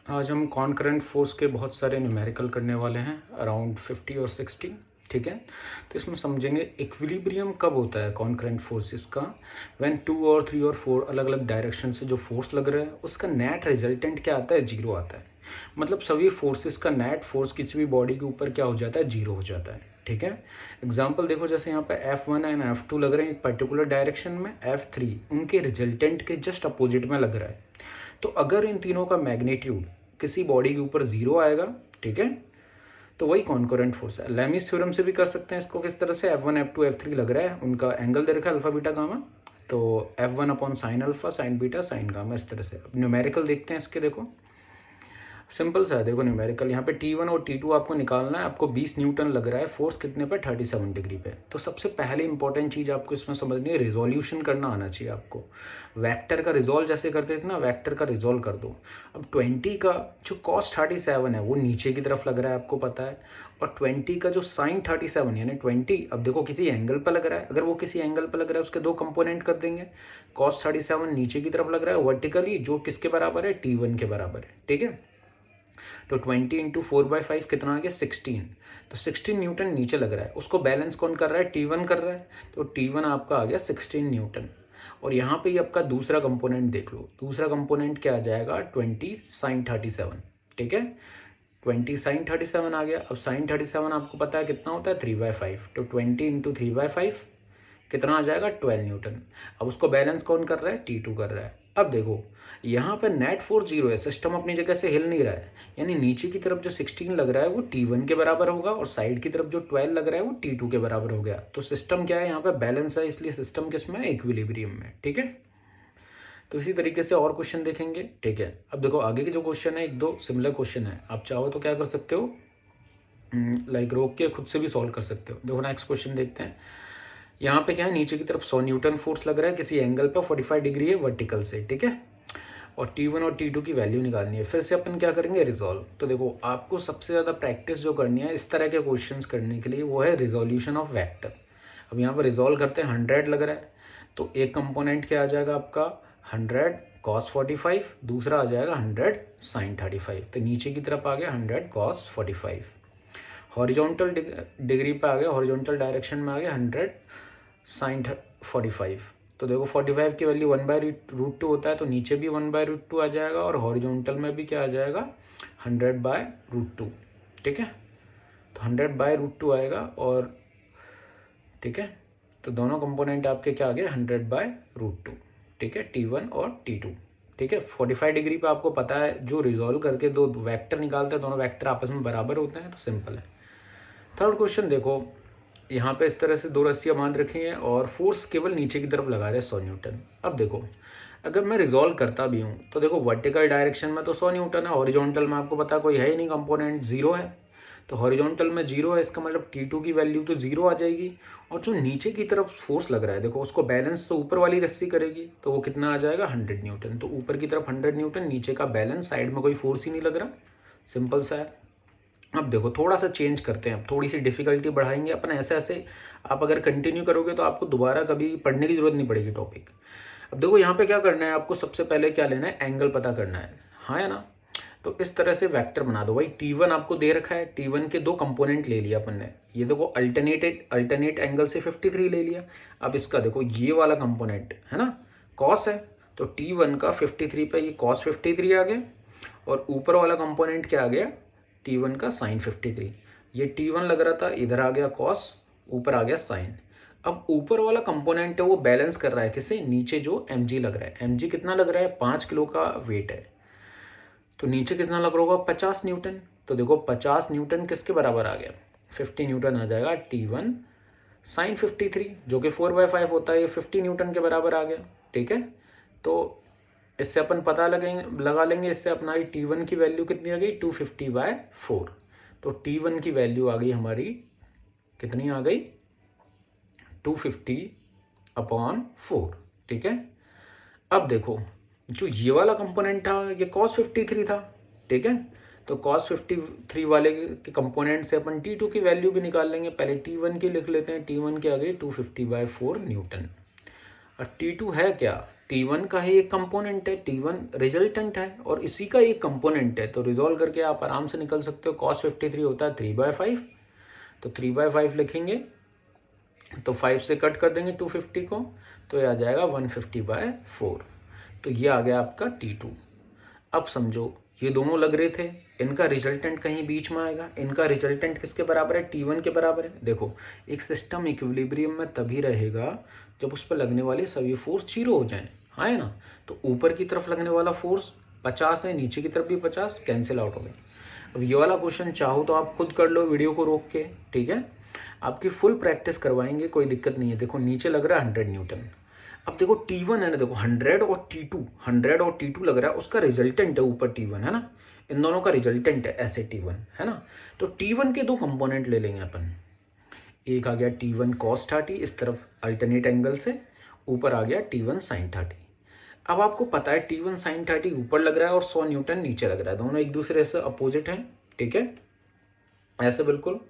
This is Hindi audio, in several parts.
आज हम कॉन्करेंट फोर्स के बहुत सारे न्यूमेरिकल करने वाले हैं, अराउंड 50 और 60। ठीक है, तो इसमें समझेंगे इक्विलिब्रियम कब होता है कॉन्करेंट फोर्सेस का, व्हेन 2 और 3 और 4 अलग अलग डायरेक्शन से जो फोर्स लग रहा है उसका नेट रिजल्टेंट क्या आता है, जीरो आता है। मतलब सभी फोर्सेस का नेट फोर्स किसी भी बॉडी के ऊपर क्या हो जाता है, जीरो हो जाता है। ठीक है, एग्जाम्पल देखो, जैसे यहाँ पे F1 एंड F2 लग रहे हैं एक पर्टिकुलर डायरेक्शन में, F3 उनके रिजल्टेंट के जस्ट अपोजिट में लग रहा है। तो अगर इन तीनों का मैग्नीट्यूड किसी बॉडी के ऊपर जीरो आएगा, ठीक है, तो वही कॉन्करेंट फोर्स है। लेमिस थ्योरम से भी कर सकते हैं इसको, किस तरह से F1 F2 F3 लग रहा है, उनका एंगल दे रखा है अल्फा बीटा गामा, तो F1 upon sine alpha sign beta sine gamma, इस तरह से। अब न्यूमेरिकल देखते हैं इसके। देखो सिंपल सा है, देखो न्यूमेरिकल यहाँ पे T1 और T2 आपको निकालना है। आपको 20 न्यूटन लग रहा है, फोर्स कितने पे, 37 डिग्री पे। तो सबसे पहले इंपॉर्टेंट चीज़ आपको इसमें समझनी है, रिजोल्यूशन करना आना चाहिए आपको। वेक्टर का रिजोल्व जैसे करते थे ना, वेक्टर का रिजोल्व कर दो। अब 20 का जो cos 37 है वो नीचे की तरफ लग रहा है, आपको पता है, और 20 का जो sin 37 यानी 20, अब देखो किसी एंगल पर लग रहा है, अगर वो किसी एंगल पर लग रहा है उसके दो कंपोनेंट कर देंगे। cos 37 नीचे की तरफ लग रहा है वर्टिकली, जो किसके बराबर है, T1 के बराबर है। ठीक है, तो 20 इंटू 4/5 कितना आ गया, 16। तो 16 न्यूटन नीचे लग रहा है, उसको बैलेंस कौन कर रहा है, T1 कर रहा है। तो T1 आपका आ गया 16 न्यूटन। और यहाँ पे आपका दूसरा कंपोनेंट देख लो, दूसरा कंपोनेंट क्या आ जाएगा, 20 sin 37। ठीक है, 20 sin 37 आ गया। अब sin 37 आपको पता है कितना होता है, 3/5। तो 20 इंटू 3/5 कितना आ जाएगा, 12 न्यूटन। अब उसको बैलेंस कौन कर रहा है, T2 कर रहा है। अब देखो यहाँ पर नेट फोर्स जीरो है, सिस्टम अपनी जगह से हिल नहीं रहा है, यानी नीचे की तरफ जो 16 लग रहा है वो T1 के बराबर होगा, और साइड की तरफ जो 12 लग रहा है वो T2 के बराबर हो गया। तो सिस्टम क्या है, यहाँ पे बैलेंस है, इसलिए सिस्टम किस में है, इक्विलिब्रियम में। ठीक है, तो इसी तरीके से और क्वेश्चन देखेंगे। ठीक है, अब देखो आगे के जो क्वेश्चन है, एक दो सिमिलर क्वेश्चन है, आप चाहो तो क्या कर सकते हो, लाइक रोक के खुद से भी सॉल्व कर सकते हो। देखो नेक्स्ट क्वेश्चन देखते हैं। यहाँ पे क्या है, नीचे की तरफ 100 न्यूटन फोर्स लग रहा है, किसी एंगल पर 45 डिग्री है वर्टिकल से। ठीक है, और T1 और T2 की वैल्यू निकालनी है। फिर से अपन क्या करेंगे, रिजॉल्व। तो देखो आपको सबसे ज़्यादा प्रैक्टिस जो करनी है इस तरह के क्वेश्चंस करने के लिए, वो है रिजोल्यूशन ऑफ वेक्टर। अब यहाँ पर रिजॉल्व करते हैं, 100 लग रहा है, तो एक कंपोनेंट क्या आ जाएगा आपका, 100 cos 45, दूसरा आ जाएगा 100 sin 35। तो नीचे की तरफ आ गया 100 cos 45, हॉरिजॉन्टल डिग्री पे आ गया, हॉरिजॉन्टल डायरेक्शन में आ गया 100 sin 45। तो देखो 45 की वैल्यू 1/√2 होता है, तो नीचे भी 1/√2 आ जाएगा, और हॉरिजॉन्टल में भी क्या आ जाएगा, 100/√2। ठीक है, तो 100/√2 आएगा, और ठीक है, तो दोनों कंपोनेंट आपके क्या आ गए, 100/√2। ठीक है, T1 और T2। ठीक है, 45 डिग्री पे आपको पता है, जो रिजॉल्व करके दो वेक्टर निकालते हैं दोनों वेक्टर आपस में बराबर होते हैं, तो सिंपल है। थर्ड क्वेश्चन देखो, यहाँ पे इस तरह से दो रस्सियाँ बांध रखी हैं और फोर्स केवल नीचे की तरफ लगा रहे हैं 100 न्यूटन। अब देखो अगर मैं रिजॉल्व करता भी हूँ तो देखो वर्टिकल डायरेक्शन में तो 100 न्यूटन है, हॉरिजॉन्टल में आपको पता कोई है ही नहीं, कंपोनेंट जीरो है। तो हॉरिजॉन्टल में जीरो है, इसका मतलब T2 की वैल्यू तो जीरो आ जाएगी, और जो नीचे की तरफ फोर्स लग रहा है देखो उसको बैलेंस तो ऊपर वाली रस्सी करेगी, तो वो कितना आ जाएगा, 100 न्यूटन। तो ऊपर की तरफ 100 न्यूटन, नीचे का बैलेंस, साइड में कोई फोर्स ही नहीं लग रहा, सिंपल सा है। अब देखो थोड़ा सा चेंज करते हैं, अब थोड़ी सी डिफिकल्टी बढ़ाएंगे अपन, ऐसे ऐसे आप अगर कंटिन्यू करोगे तो आपको दोबारा कभी पढ़ने की जरूरत नहीं पड़ेगी टॉपिक। अब देखो यहाँ पे क्या करना है, आपको सबसे पहले क्या लेना है, एंगल पता करना है, हाँ है ना। तो इस तरह से वेक्टर बना दो भाई, T1 आपको दे रखा है, T1 के दो कंपोनेंट ले लिया अपन ने, ये देखो अल्टरनेट एंगल से 53 ले लिया। अब इसका देखो ये वाला कंपोनेंट है ना, कॉस है, तो T1 का 53 पे ये कॉस 53 आ गया, और ऊपर वाला कंपोनेंट क्या आ गया, T1 का साइन 53। ये T1 लग रहा था, इधर आ गया कॉस, ऊपर आ गया साइन। अब ऊपर वाला कंपोनेंट है वो बैलेंस कर रहा है किसे, नीचे जो mg लग रहा है, mg कितना लग रहा है, 5 किलो का वेट है, तो नीचे कितना लग रहा होगा, 50 न्यूटन। तो देखो 50 न्यूटन किसके बराबर आ गया, 50 न्यूटन आ जाएगा T1 साइन 53, जो कि 4/5 होता है, ये 50 न्यूटन के बराबर आ गया। ठीक है, तो इससे अपन पता लगा लेंगे, इससे अपना T1 की वैल्यू कितनी आ गई, 250/4। तो T1 की वैल्यू आ गई हमारी, कितनी आ गई, 250/4। ठीक है, अब देखो जो ये वाला कंपोनेंट था ये cos 53 था। ठीक है, तो cos 53 वाले के कंपोनेंट से अपन T2 की वैल्यू भी निकाल लेंगे। पहले T1 की लिख लेते हैं, T1 की आ गई 250/4 न्यूटन, और T2 है क्या, T1 का ही एक कंपोनेंट है, T1 रिजल्टेंट है और इसी का एक कंपोनेंट है, तो रिजॉल्व करके आप आराम से निकल सकते हो। cos 53 होता है 3/5, तो 3/5 लिखेंगे तो 5 से कट कर देंगे 250 को, तो ये आ जाएगा 150/4। तो ये आ गया आपका T2। अब समझो ये दोनों लग रहे थे, इनका रिजल्टेंट कहीं बीच में आएगा, इनका रिजल्टेंट किसके बराबर है, T1 के बराबर है। देखो एक सिस्टम इक्विलिब्रियम में तभी रहेगा जब उस पर लगने वाले सभी फोर्स 0 हो जाएं, हाँ है ना। तो ऊपर की तरफ लगने वाला फोर्स 50 है, नीचे की तरफ भी 50, कैंसिल आउट हो गए। अब ये वाला क्वेश्चन चाहो तो आप खुद कर लो वीडियो को रोक के, ठीक है। आपकी फुल प्रैक्टिस करवाएंगे, कोई दिक्कत नहीं है। देखो नीचे लग रहा है 100 न्यूटन। अब देखो T1 है ना, देखो 100 और T2 लग रहा है, उसका रिजल्टेंट है ऊपर T1 है ना, इन दोनों का रिजल्टेंट है ऐसे T1 है ना। तो T1 के दो कंपोनेंट ले लेंगे अपन। एक आ गया T1 cos 30 इस तरफ अल्टरनेट एंगल से, ऊपर आ गया T1 sin 30। अब आपको पता है T1 sin 30 ऊपर लग रहा है और 100 न्यूटन नीचे लग रहा है, दोनों एक दूसरे से अपोजिट हैं, ठीक है, ऐसे बिल्कुल,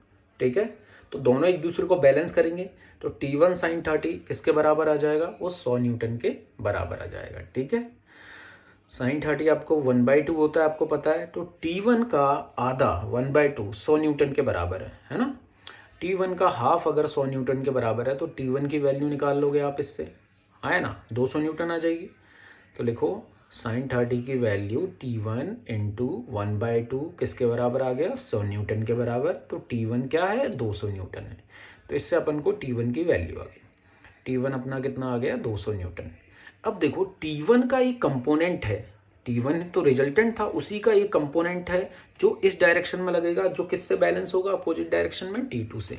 ठीक है। तो दोनों एक दूसरे को बैलेंस करेंगे, तो T1 sin 30 किसके बराबर आ जाएगा, वो 100 न्यूटन के बराबर आ जाएगा, ठीक है। sin 30 आपको 1/2 होता है, आपको पता है। तो T1 का आधा 1/2 100 न्यूटन के बराबर है ना। T1 का हाफ अगर 100 न्यूटन के बराबर है तो T1 की वैल्यू निकाल लोगे आप इससे, है ना, 200 न्यूटन आ जाएगी। तो लिखो sin 30 की वैल्यू T1 इंटू 1/2 किसके बराबर आ गया, 100 न्यूटन के बराबर। तो T1 क्या है, 200 न्यूटन है। तो इससे अपन को T1 की वैल्यू आ गई। T1 अपना कितना आ गया, 200 न्यूटन। अब देखो T1 का एक कंपोनेंट है, T1 तो रिजल्टेंट था, उसी का एक कंपोनेंट है जो इस डायरेक्शन में लगेगा, जो किससे बैलेंस होगा, अपोजिट डायरेक्शन में, T2 से।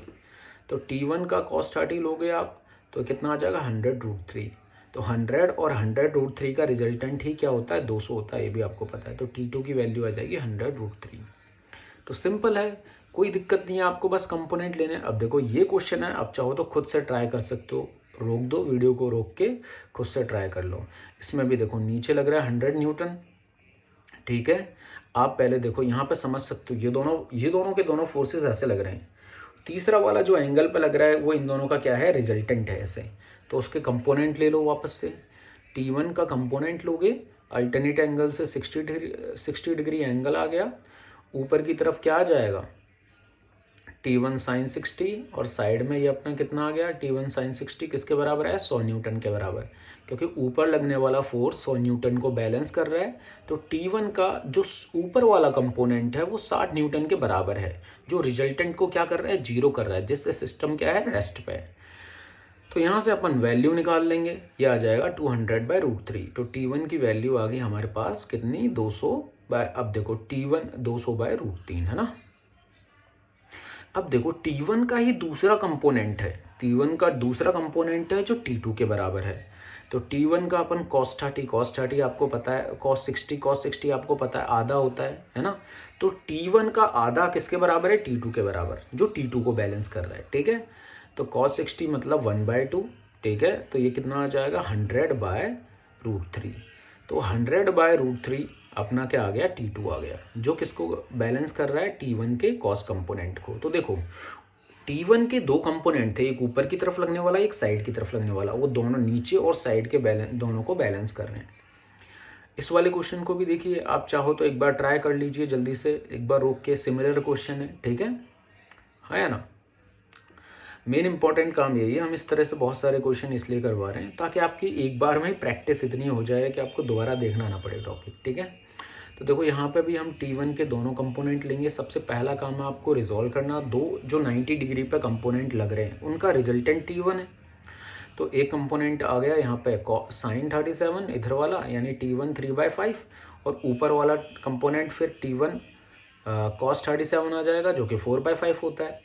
तो T1 का cos 30 लोगे आप तो कितना आ जाएगा, 100√3। तो 100 और 100√3 का रिजल्टेंट ही क्या होता है, 200 होता है, ये भी आपको पता है। तो T2 की वैल्यू आ जाएगी 100√3। तो सिंपल है, कोई दिक्कत नहीं है, आपको बस कंपोनेंट लेने हैं। अब देखो ये क्वेश्चन है, आप चाहो तो खुद से ट्राई कर सकते हो, रोक दो वीडियो को, रोक के खुद से ट्राई कर लो। इसमें भी देखो नीचे लग रहा है 100 न्यूटन, ठीक है। आप पहले देखो यहाँ पे समझ सकते हो, ये दोनों के दोनों फोर्सेस ऐसे लग रहे हैं। तीसरा वाला जो एंगल पे लग रहा है वो इन दोनों का क्या है, रिजल्टेंट है ऐसे। तो उसके कंपोनेंट ले लो वापस से। T1 का कंपोनेंट लोगे, अल्टरनेट एंगल से 60 डिग्री एंगल आ गया, ऊपर की तरफ क्या आ जाएगा, T1 sin 60, और साइड में ये अपना कितना आ गया, T1 sin 60 किसके बराबर है, 100 न्यूटन के बराबर, क्योंकि ऊपर लगने वाला फोर्स 100 न्यूटन को बैलेंस कर रहा है। तो T1 का जो ऊपर वाला कंपोनेंट है वो 60 न्यूटन के बराबर है, जो रिजल्टेंट को क्या कर रहा है, 0 कर रहा है, जिससे सिस्टम क्या है, रेस्ट पे है। तो यहाँ से अपन वैल्यू निकाल लेंगे, ये आ जाएगा 200/√3। तो T1 की वैल्यू आ गई हमारे पास कितनी, 200 बाय, अब देखो T1 200/√3 है ना। अब देखो T1 का ही दूसरा कंपोनेंट है, T1 का दूसरा कंपोनेंट है जो T2 के बराबर है। तो T1 का अपन cos 30 आपको पता है, cos 60 आपको पता है आधा होता है ना। तो T1 का आधा किसके बराबर है, T2 के बराबर, जो T2 को बैलेंस कर रहा है, ठीक है। तो cos 60 मतलब 1/2, ठीक है। तो ये कितना आ जाएगा, 100/√3। तो 100/√3 अपना क्या आ गया, T2 आ गया, जो किसको बैलेंस कर रहा है, T1 के cos कंपोनेंट को। तो देखो T1 के दो कंपोनेंट थे, एक ऊपर की तरफ लगने वाला, एक साइड की तरफ लगने वाला, वो दोनों नीचे और साइड के बैलेंस, दोनों को बैलेंस कर रहे हैं। इस वाले क्वेश्चन को भी देखिए, आप चाहो तो एक बार ट्राई कर लीजिए जल्दी से, एक बार रोक के, सिमिलर क्वेश्चन है, ठीक है ना। मेन इंपॉर्टेंट काम यही है, हम इस तरह से बहुत सारे क्वेश्चन इसलिए करवा रहे हैं ताकि आपकी एक बार में ही प्रैक्टिस इतनी हो जाए कि आपको दोबारा देखना ना पड़े टॉपिक, ठीक है। तो देखो यहाँ पे भी हम T1 के दोनों कंपोनेंट लेंगे। सबसे पहला काम है आपको रिजॉल्व करना, दो जो 90 डिग्री पे कंपोनेंट लग रहे हैं उनका रिजल्टेंट T1 है। तो एक कंपोनेंट आ गया यहाँ पे sin 37 इधर वाला, यानी T1 3/5, और ऊपर वाला कंपोनेंट फिर T1 cos 37 आ जाएगा, जो कि 4/5 होता है।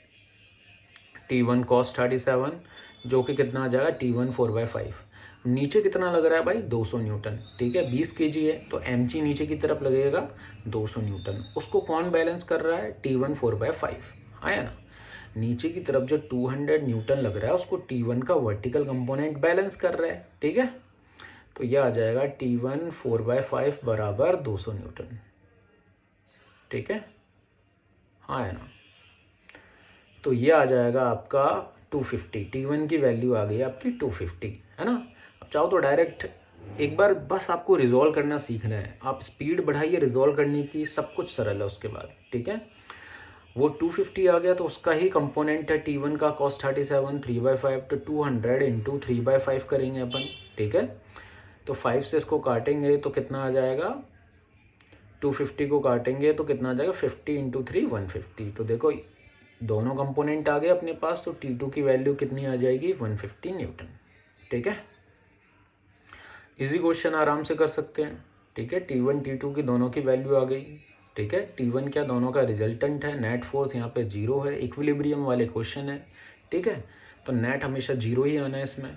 T1 cos 37 जो कि कितना आ जाएगा, T1 4/5। नीचे कितना लग रहा है भाई, 200 न्यूटन, ठीक है, 20 kg है, तो mg नीचे की तरफ लगेगा 200 न्यूटन। उसको कौन बैलेंस कर रहा है, T1 4/5, आया ना। नीचे की तरफ जो 200 न्यूटन लग रहा है उसको T1 का वर्टिकल कंपोनेंट बैलेंस कर रहा है, ठीक है। तो यह आ जाएगा T1 4/5 बराबर 200 न्यूटन, ठीक है, हाँ है ना। तो ये आ जाएगा आपका 250, T1 की वैल्यू आ गई आपकी 250, है ना। अब चाहो तो डायरेक्ट एक बार बस आपको रिजॉल्व करना सीखना है, आप स्पीड बढ़ाइए रिजॉल्व करने की, सब कुछ सरल है उसके बाद, ठीक है। वो 250 आ गया तो उसका ही कंपोनेंट है T1 का cos 37 3/5, तो 200 इंटू 3/5 करेंगे अपन, ठीक है। तो 5 से इसको काटेंगे तो कितना आ जाएगा, 250 को काटेंगे तो कितना आ जाएगा, 50 इंटू 3 150। तो देखो दोनों कंपोनेंट आ गए अपने पास, तो T2 की वैल्यू कितनी आ जाएगी, 150 न्यूटन, ठीक है। इजी क्वेश्चन आराम से कर सकते हैं, ठीक है। T1 T2 की दोनों की वैल्यू आ गई, ठीक है। T1 क्या, दोनों का रिजल्टेंट है, नेट फोर्स यहाँ पे 0 है, इक्विलिब्रियम वाले क्वेश्चन है, ठीक है। तो नेट हमेशा 0 ही आना है इसमें।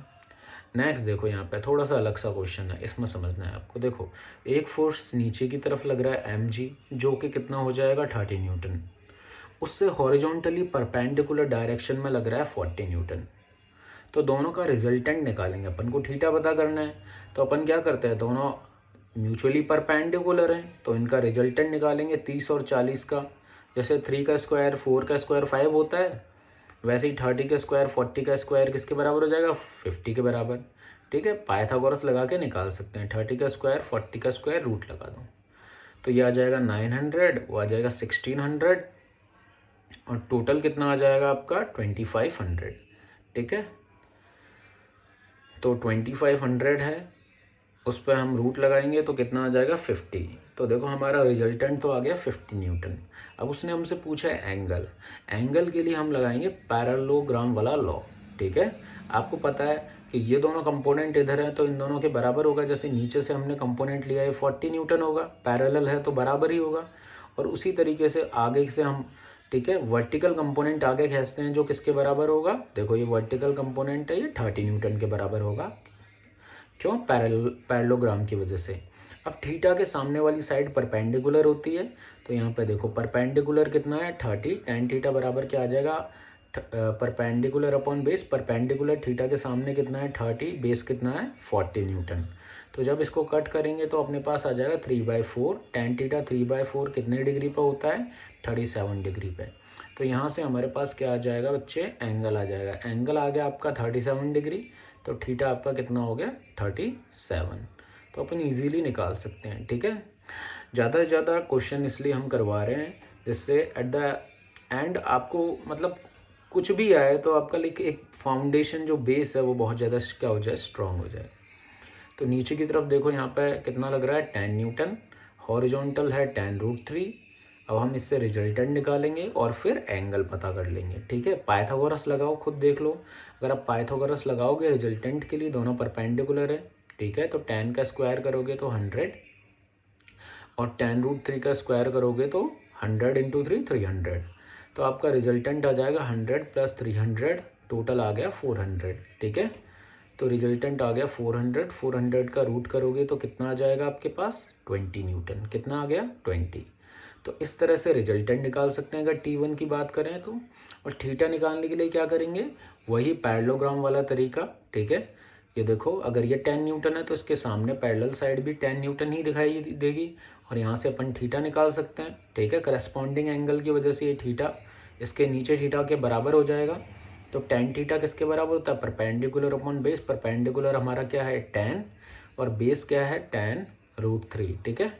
नेक्स्ट देखो यहाँ पे थोड़ा सा अलग सा क्वेश्चन है, इसमें समझना है आपको। देखो एक फोर्स नीचे की तरफ लग रहा है mg, जो कि कितना हो जाएगा 30 न्यूटन, उससे हॉरिजॉन्टली परपेंडिकुलर डायरेक्शन में लग रहा है 40 न्यूटन। तो दोनों का रिजल्टेंट निकालेंगे, अपन को थीटा पता करना है। तो अपन क्या करते हैं, दोनों म्यूचुअली परपेंडिकुलर हैं तो इनका रिजल्टेंट निकालेंगे 30 और 40 का। जैसे 3 का स्क्वायर 4 का स्क्वायर 5 होता है, वैसे ही 30 का स्क्वायर 40 का स्क्वायर किसके बराबर हो जाएगा, 50 के बराबर, ठीक है। पाइथागोरस लगा के निकाल सकते हैं, 30 का स्क्वायर 40 का स्क्वायर रूट लगा दो, तो ये आ जाएगा 900, वो आ जाएगा 1600, और टोटल कितना आ जाएगा आपका 2500, ठीक है। तो 2500 है, उस पर हम रूट लगाएंगे तो कितना आ जाएगा 50। तो देखो हमारा रिजल्टेंट तो आ गया 50 न्यूटन। अब उसने हमसे पूछा है एंगल, एंगल के लिए हम लगाएंगे पैरेललोग्राम वाला लॉ, ठीक है। आपको पता है कि ये दोनों कंपोनेंट इधर हैं तो इन दोनों के बराबर होगा। जैसे नीचे से हमने कंपोनेंट लिया है 40 न्यूटन होगा, पैरेलल है तो बराबर ही होगा। और उसी तरीके से आगे से हम, ठीक है, वर्टिकल कंपोनेंट आगे खींचते हैं जो किसके बराबर होगा, देखो ये वर्टिकल कंपोनेंट है, ये 30 न्यूटन के बराबर होगा। क्यों, पैरेललोग्राम की वजह से। अब थीटा के सामने वाली साइड परपेंडिकुलर होती है, तो यहाँ पे देखो परपेंडिकुलर कितना है 30, tan थीटा बराबर क्या आ जाएगा, perpendicular upon base, perpendicular theta के सामने कितना है 30, बेस कितना है 40 न्यूटन। तो जब इसको कट करेंगे तो अपने पास आ जाएगा 3/4, tan थीटा 3/4 कितने डिग्री पर होता है, 37 डिग्री पे। तो यहाँ से हमारे पास क्या आ जाएगा बच्चे, एंगल आ जाएगा। एंगल आ गया आपका 37 डिग्री, तो थीटा आपका कितना हो गया 37। तो अपन इजीली निकाल सकते हैं, ठीक है। ज़्यादा से ज़्यादा क्वेश्चन इसलिए हम करवा रहे हैं जिससे एट द एंड आपको मतलब कुछ भी आए तो आपका लेके एक फाउंडेशन जो बेस है वो बहुत ज़्यादा क्या हो जाए, स्ट्रांग हो जाए। तो नीचे की तरफ देखो यहाँ पे कितना लग रहा है 10 न्यूटन, हॉरिजॉन्टल है tan√3। अब हम इससे रिजल्टेंट निकालेंगे और फिर एंगल पता कर लेंगे, ठीक है। पाइथागोरस लगाओ, खुद देख लो, अगर आप पाइथागोरस लगाओगे रिजल्टेंट के लिए दोनों परपेंडिकुलर है, ठीक है। तो tan का स्क्वायर करोगे तो 100, और tan√3 का स्क्वायर करोगे तो 100 इंटू 3 300। तो आपका रिजल्टेंट आ जाएगा 100 प्लस 300, टोटल आ गया 400, ठीक है। तो रिजल्टेंट आ गया 400, 400 का रूट करोगे तो कितना आ जाएगा आपके पास 20 न्यूटन, कितना आ गया 20। तो इस तरह से रिजल्टेंट निकाल सकते हैं अगर T1 की बात करें तो। और थीटा निकालने के लिए क्या करेंगे, वही पैरेललोग्राम वाला तरीका, ठीक है। ये देखो अगर ये 10 न्यूटन है तो इसके सामने पैरेलल साइड भी 10 न्यूटन ही दिखाई देगी, और यहाँ से अपन थीटा निकाल सकते हैं, ठीक है। करस्पॉन्डिंग एंगल की वजह से ये थीटा इसके नीचे थीटा के बराबर हो जाएगा। तो tan थीटा किसके बराबर होता है, परपेंडिकुलर अपॉन बेस, परपेंडिकुलर हमारा क्या है tan, और बेस क्या है tan√3, ठीक है।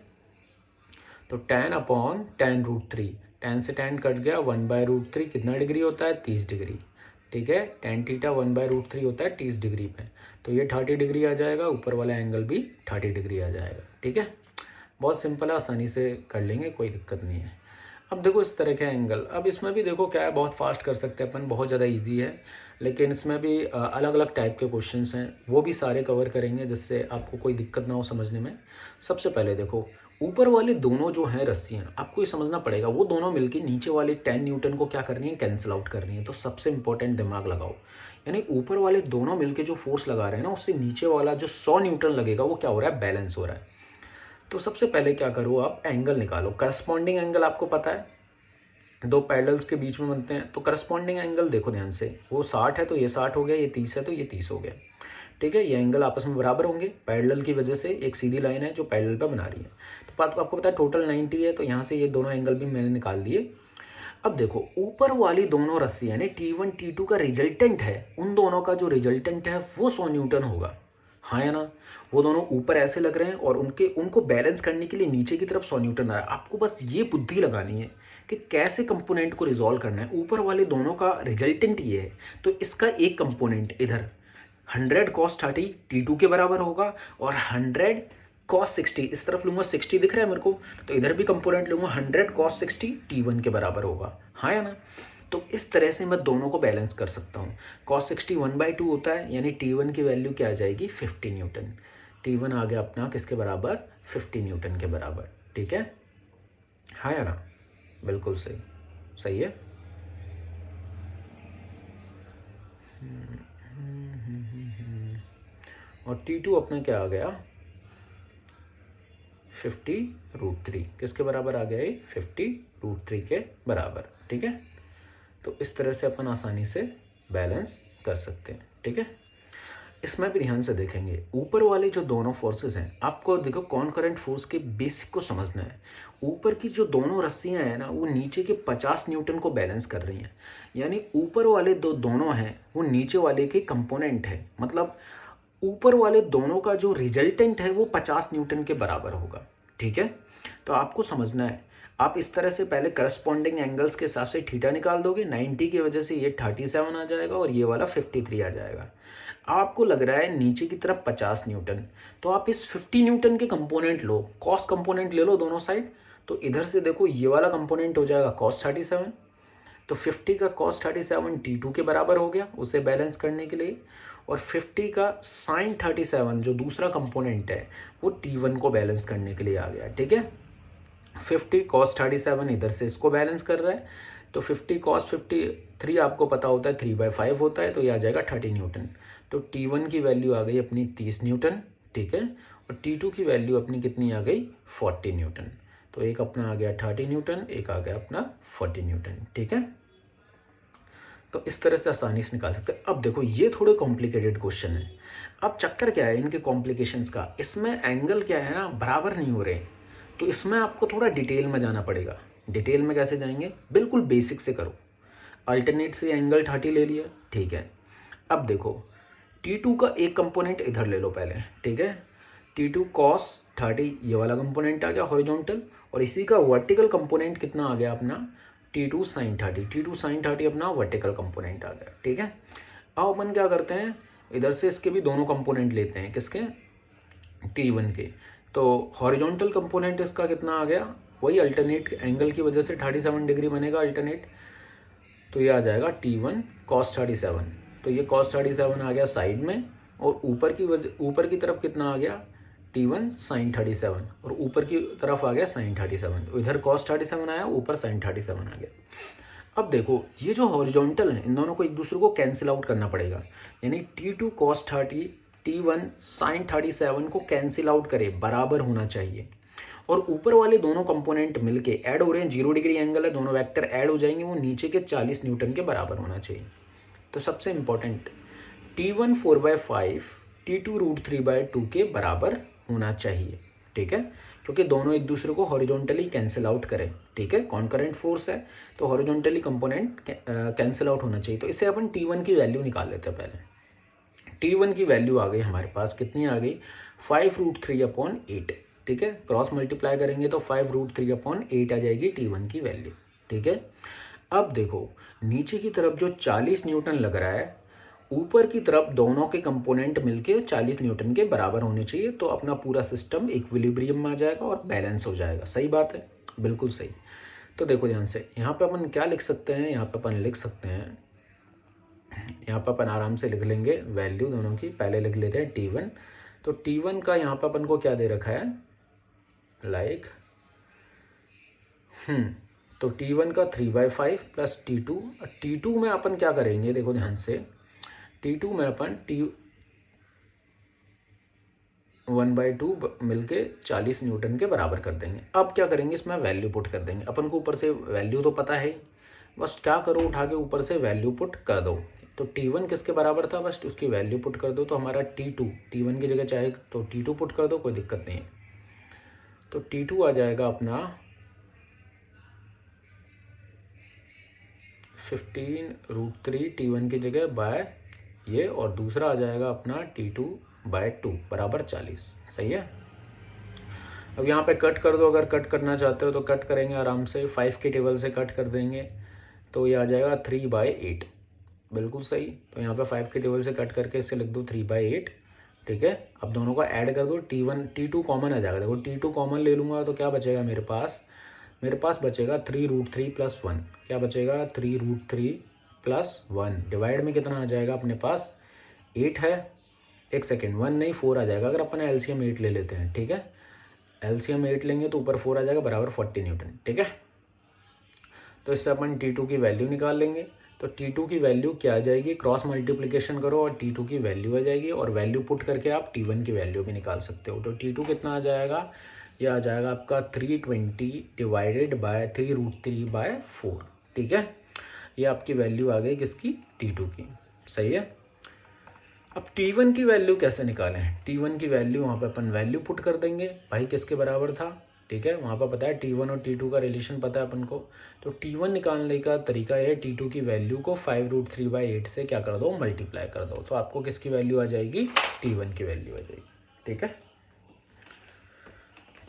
तो tan अपॉन tan√3, tan से tan कट गया, 1/√3 कितना डिग्री होता है 30 डिग्री, ठीक है। tan थीटा 1/√3 होता है 30 डिग्री पे, तो ये 30 डिग्री आ जाएगा, ऊपर वाला एंगल भी 30 डिग्री आ जाएगा, ठीक है। बहुत सिंपल है, आसानी से कर लेंगे, कोई दिक्कत नहीं है। अब देखो इस तरह के एंगल, अब इसमें भी देखो क्या है, बहुत फास्ट कर सकते हैं अपन, बहुत ज़्यादा इजी है, लेकिन इसमें भी अलग अलग टाइप के क्वेश्चंस हैं, वो भी सारे कवर करेंगे जिससे आपको कोई दिक्कत ना हो समझने में। सबसे पहले देखो ऊपर वाले दोनों जो हैं रस्सियाँ, आपको ये समझना पड़ेगा वो दोनों मिलके नीचे वाले 10 न्यूटन को क्या करनी है, कैंसिल आउट करनी है। तो सबसे इंपॉर्टेंट दिमाग लगाओ, यानी ऊपर वाले दोनों मिलके जो फोर्स लगा रहे हैं ना, उससे नीचे वाला जो 100 न्यूटन लगेगा वो क्या हो रहा है, बैलेंस हो रहा है। तो सबसे पहले क्या करो, आप एंगल निकालो। करस्पॉन्डिंग एंगल आपको पता है दो पैरेलल्स के बीच में बनते हैं, तो करस्पॉन्डिंग एंगल देखो ध्यान से, वो 60 है तो ये 60 हो गया, ये 30 है तो ये 30 हो गया, ठीक है। ये एंगल आपस में बराबर होंगे पैरेलल की वजह से, एक सीधी लाइन है जो पैरेलल पे बना रही है। तो बात आपको पता है टोटल 90 है, तो यहाँ से ये दोनों एंगल भी मैंने निकाल दिए। अब देखो ऊपर वाली दोनों रस्सियाँ यानी T1 T2 का रिजल्टेंट है, उन दोनों का जो रिजल्टेंट है वो 100 न्यूटन होगा, हाँ या ना? वो दोनों ऊपर ऐसे लग रहे हैं और उनको बैलेंस करने के लिए नीचे की तरफ 100 न्यूटन आ रहा है। आपको बस ये बुद्धि लगानी है कि कैसे कंपोनेंट को रिजॉल्व करना है। ऊपर वाले दोनों का रिजल्टेंट ये है, तो इसका एक कंपोनेंट इधर 100 cos 30 T2 के बराबर होगा और 100 cos 60, इस तरफ लूँगा 60 दिख रहा है मेरे को, तो इधर भी कंपोनेंट लूँगा 100 cos 60 T1 के बराबर होगा। हाँ या ना? तो इस तरह से मैं दोनों को बैलेंस कर सकता हूँ। cos 60 1/2 होता है, यानी T1 की वैल्यू क्या आ जाएगी 50 न्यूटन। T1 आ गया अपना किसके बराबर 50 न्यूटन के बराबर। ठीक है, हाँ या ना? बिल्कुल सही, सही है। और T2 अपना क्या आ गया 50√3, किसके बराबर आ गया ये 50√3 के बराबर। ठीक है, तो इस तरह से अपन आसानी से बैलेंस कर सकते हैं। ठीक है, इसमें भी ध्यान से देखेंगे ऊपर वाले जो दोनों फोर्सेस हैं, आपको देखो कॉनकरेंट फोर्स के बेसिक को समझना है। ऊपर की जो दोनों रस्सियां हैं ना, वो नीचे के 50 न्यूटन को बैलेंस कर रही हैं, यानी ऊपर वाले दोनों हैं वो नीचे वाले के कंपोनेंट है, मतलब ऊपर वाले दोनों का जो रिजल्टेंट है वो 50 न्यूटन के बराबर होगा। ठीक है, तो आपको समझना है, आप इस तरह से पहले करस्पॉन्डिंग एंगल्स के हिसाब से थीटा निकाल दोगे। 90 की वजह से ये 37 आ जाएगा और ये वाला 53 आ जाएगा। आपको लग रहा है नीचे की तरफ 50 न्यूटन, तो आप इस 50 न्यूटन के कंपोनेंट लो, कॉस कंपोनेंट ले लो दोनों साइड। तो इधर से देखो ये वाला कंपोनेंट हो जाएगा कॉस 37, तो 50 का cos 37 T2 के बराबर हो गया उसे बैलेंस करने के लिए, और 50 का sin 37 जो दूसरा कंपोनेंट है वो T1 को बैलेंस करने के लिए आ गया। ठीक है, 50 cos 37 इधर से इसको बैलेंस कर रहा है, तो 50 cos 53 आपको पता होता है 3/5 होता है, तो ये आ जाएगा 30 न्यूटन। तो T1 की वैल्यू आ गई अपनी 30 न्यूटन। ठीक है, और T2 की वैल्यू अपनी कितनी आ गई 40 न्यूटन। तो एक अपना आ गया 30 न्यूटन, एक आ गया अपना 40 न्यूटन। ठीक है, तो इस तरह से आसानी से निकाल सकते हैं। अब देखो ये थोड़े कॉम्प्लिकेटेड क्वेश्चन है। अब चक्कर क्या है इनके कॉम्प्लिकेशंस का, इसमें एंगल क्या है ना बराबर नहीं हो रहे हैं, तो इसमें आपको थोड़ा डिटेल में जाना पड़ेगा। डिटेल में कैसे जाएंगे, बिल्कुल बेसिक से करो। अल्टरनेट से एंगल 30 ले लिया, ठीक है। अब देखो T2 का एक कंपोनेंट इधर ले लो पहले, ठीक है। T2 cos 30 ये वाला कंपोनेंट आ गया हॉरिजॉन्टल, और इसी का वर्टिकल कंपोनेंट कितना आ गया अपना T2 sin 30। T2 sin 30 अपना वर्टिकल कंपोनेंट आ गया, ठीक है। अब अपन क्या करते हैं, इधर से इसके भी दोनों कंपोनेंट लेते हैं, किसके T1 के। तो हॉरिजॉन्टल कंपोनेंट इसका कितना आ गया, वही अल्टरनेट एंगल की वजह से 37 डिग्री बनेगा अल्टरनेट, तो ये आ जाएगा T1 cos 37। तो ये cos 37 आ गया साइड में, और ऊपर की तरफ कितना आ गया T1 sin 37, और ऊपर की तरफ आ गया sin 37। तो इधर cos 37 आया, ऊपर sin 37 आ गया। अब देखो ये जो हॉरिजॉन्टल है इन दोनों को एक दूसरे को कैंसिल आउट करना पड़ेगा, यानी T2 cos 30 T1 sin 37 को कैंसिल आउट करे, बराबर होना चाहिए। और ऊपर वाले दोनों कंपोनेंट मिलके ऐड हो रहे हैं, 0 डिग्री एंगल है, दोनों वेक्टर ऐड हो जाएंगे, वो नीचे के 40 न्यूटन के बराबर होना चाहिए। तो सबसे इंपॉर्टेंट T1 4/5 T2 √3/2 के बराबर होना चाहिए, ठीक है, क्योंकि दोनों एक दूसरे को हॉरिजॉन्टली कैंसिल आउट करें, ठीक है। कॉन्करेंट फोर्स है तो हॉरिजॉन्टली कंपोनेंट कैंसिल आउट होना चाहिए। तो इससे अपन T1 की वैल्यू निकाल लेते हैं पहले। T1 की वैल्यू आ गई हमारे पास, कितनी आ गई 5√3/8, ठीक है। क्रॉस मल्टीप्लाई करेंगे तो 5√3/8 आ जाएगी T1 की वैल्यू, ठीक है। अब देखो नीचे की तरफ जो 40 न्यूटन लग रहा है, ऊपर की तरफ दोनों के कंपोनेंट मिलके 40 न्यूटन के बराबर होने चाहिए, तो अपना पूरा सिस्टम इक्विलिब्रियम में आ जाएगा और बैलेंस हो जाएगा। सही बात है, बिल्कुल सही। तो देखो ध्यान से, यहाँ पे अपन क्या लिख सकते हैं, यहाँ पे अपन लिख सकते हैं, यहाँ पर अपन आराम से लिख लेंगे वैल्यू दोनों की। पहले लिख लेते हैं T1, तो T1 का यहाँ पर अपन को क्या दे रखा है, लाइक तो T1 का 3/5 प्लस T2। T2 में अपन क्या करेंगे, देखो ध्यान से, T2 में अपन T1/2 मिलके 40 न्यूटन के बराबर कर देंगे। अब क्या करेंगे, इसमें वैल्यू पुट कर देंगे। अपन को ऊपर से वैल्यू तो पता है ही, बस क्या करो, उठा के ऊपर से वैल्यू पुट कर दो। तो T1 किसके बराबर था, बस उसकी वैल्यू पुट कर दो। तो हमारा T1 की जगह चाहे तो T2 पुट कर दो, कोई दिक्कत नहीं है। तो T2 आ जाएगा अपना 15√3 T1 की जगह बाय ये, और दूसरा आ जाएगा अपना T2 बाय 2 बराबर 40। सही है। अब यहाँ पे कट कर दो, अगर कट करना चाहते हो तो कट करेंगे आराम से, 5 के टेबल से कट कर देंगे तो ये आ जाएगा 3/8। बिल्कुल सही। तो यहाँ पे 5 के टेबल से कट करके इसे लिख दो 3/8। ठीक है। अब दोनों को ऐड कर दो, T1 T2 कॉमन आ जाएगा। देखो T2 कॉमन ले लूँगा तो क्या बचेगा मेरे पास बचेगा 3√3 + 1। क्या बचेगा 3√3 + 1 डिवाइड में कितना आ जाएगा अपने पास 8 है। एक सेकेंड, 1 नहीं 4 आ जाएगा अगर अपन LCM 8 ले लेते हैं। ठीक है। LCM 8 लेंगे तो ऊपर 4 आ जाएगा बराबर 40 न्यूटन। ठीक है। तो इससे अपन T2 की वैल्यू निकाल लेंगे। तो T2 की वैल्यू क्या आ जाएगी, क्रॉस मल्टीप्लिकेशन करो और T2 की वैल्यू आ जाएगी, और वैल्यू पुट करके आप T1 की वैल्यू भी निकाल सकते हो। तो T2 कितना आ जाएगा, ये आ जाएगा आपका 320 डिवाइडेड बाय 3√3/4। ठीक है। ये आपकी वैल्यू आ गई किसकी, T2 की। सही है। अब T1 की वैल्यू कैसे निकालें, T1 की वैल्यू वहाँ पे अपन वैल्यू पुट कर देंगे भाई, किसके बराबर था। ठीक है। वहाँ पर पता है T1 और T2 का रिलेशन पता है अपन को। तो T1 निकालने का तरीका है T2 की वैल्यू को 5√3/8 से क्या कर दो, मल्टीप्लाई कर दो। तो आपको किसकी वैल्यू आ जाएगी, T1 की वैल्यू आ जाएगी। ठीक है।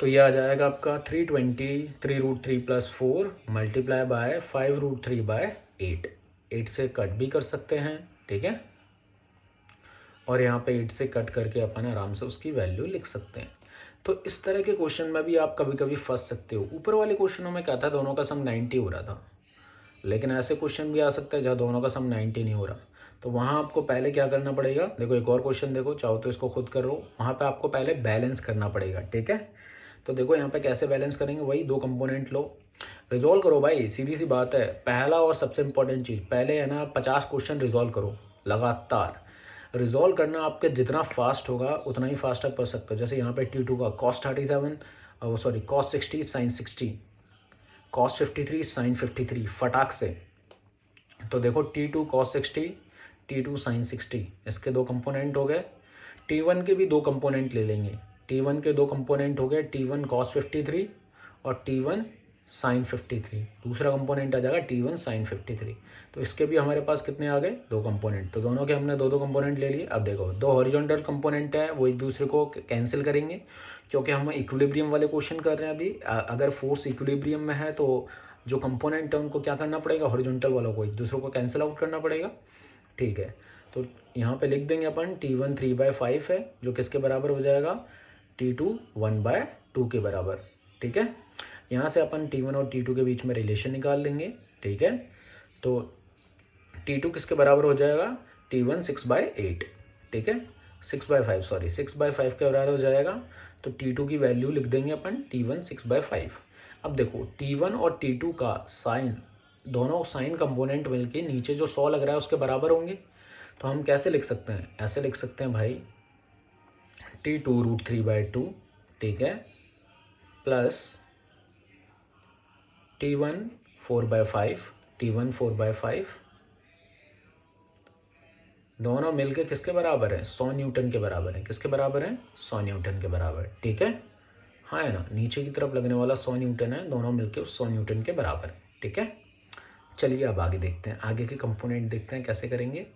तो ये आ जाएगा आपका 320 3√3 + 4 मल्टीप्लाई बाय 5√3/8। 8 से कट भी कर सकते हैं। ठीक है। और यहाँ पे 8 से कट करके अपन आराम से उसकी वैल्यू लिख सकते हैं। तो इस तरह के क्वेश्चन में भी आप कभी कभी फंस सकते हो। ऊपर वाले क्वेश्चनों में क्या था, दोनों का सम 90 हो रहा था, लेकिन ऐसे क्वेश्चन भी आ सकता है जहाँ दोनों का सम 90 नहीं हो रहा। तो वहाँ आपको पहले क्या करना पड़ेगा, देखो एक और क्वेश्चन देखो, चाहो तो इसको खुद करो। वहाँ पे आपको पहले बैलेंस करना पड़ेगा। ठीक है। तो देखो यहाँ पे कैसे बैलेंस करेंगे, वही 2 कंपोनेंट लो, रिजॉल्व करो भाई, सीधी सी बात है। पहला और सबसे इंपॉर्टेंट चीज़, पहले है ना 50 क्वेश्चन रिजॉल्व करो लगातार। रिजॉल्व करना आपके जितना फास्ट होगा उतना ही फास्ट आप कर सकते हो। जैसे यहाँ पे T2 का cos 60 sin 60, cos 53 sin 53, फटाक से। तो देखो T2 cos 60, T2 sin 60, इसके 2 कंपोनेंट हो गए। T1 के भी 2 कंपोनेंट ले लेंगे। T1 के 2 कंपोनेंट हो गए, T1 cos 53 और T1 sin 53। दूसरा कंपोनेंट आ जाएगा T1 sin 53। तो इसके भी हमारे पास कितने आ गए, 2 कंपोनेंट। तो दोनों के हमने 2 कंपोनेंट ले लिए। अब देखो 2 हॉरिजॉन्टल कंपोनेंट है, वो एक दूसरे को कैंसिल करेंगे, क्योंकि हम इक्विलिब्रियम वाले क्वेश्चन कर रहे हैं अभी। अगर फोर्स इक्विलिब्रियम में है तो जो कंपोनेंट है उनको क्या करना पड़ेगा, हॉरिजॉन्टल वालों को एक दूसरे को कैंसिल आउट करना पड़ेगा। ठीक है। तो यहाँ पे लिख देंगे अपन T1 3/5 है, जो किसके बराबर हो जाएगा, T2 1/2 के बराबर। ठीक है। यहाँ से अपन T1 और T2 के बीच में रिलेशन निकाल लेंगे। ठीक है। तो T2 किसके बराबर हो जाएगा, T1 6/8। ठीक है। 6/5 के बराबर हो जाएगा। तो T2 की वैल्यू लिख देंगे अपन T1 6/5। अब देखो T1 और T2 का साइन, दोनों साइन कंपोनेंट मिलके नीचे जो 100 लग रहा है उसके बराबर होंगे। तो हम कैसे लिख सकते हैं, ऐसे लिख सकते हैं भाई, T2 √3/2। ठीक है। प्लस T1 4/5, T1 4/5, दोनों मिलके किसके बराबर है, 100 न्यूटन के बराबर है। किसके बराबर है, 100 न्यूटन के बराबर। ठीक है। हाँ है ना, नीचे की तरफ लगने वाला 100 न्यूटन है, दोनों मिलके उस 100 न्यूटन के बराबर है। ठीक है। चलिए अब आगे देखते हैं, आगे के कंपोनेंट देखते हैं कैसे करेंगे।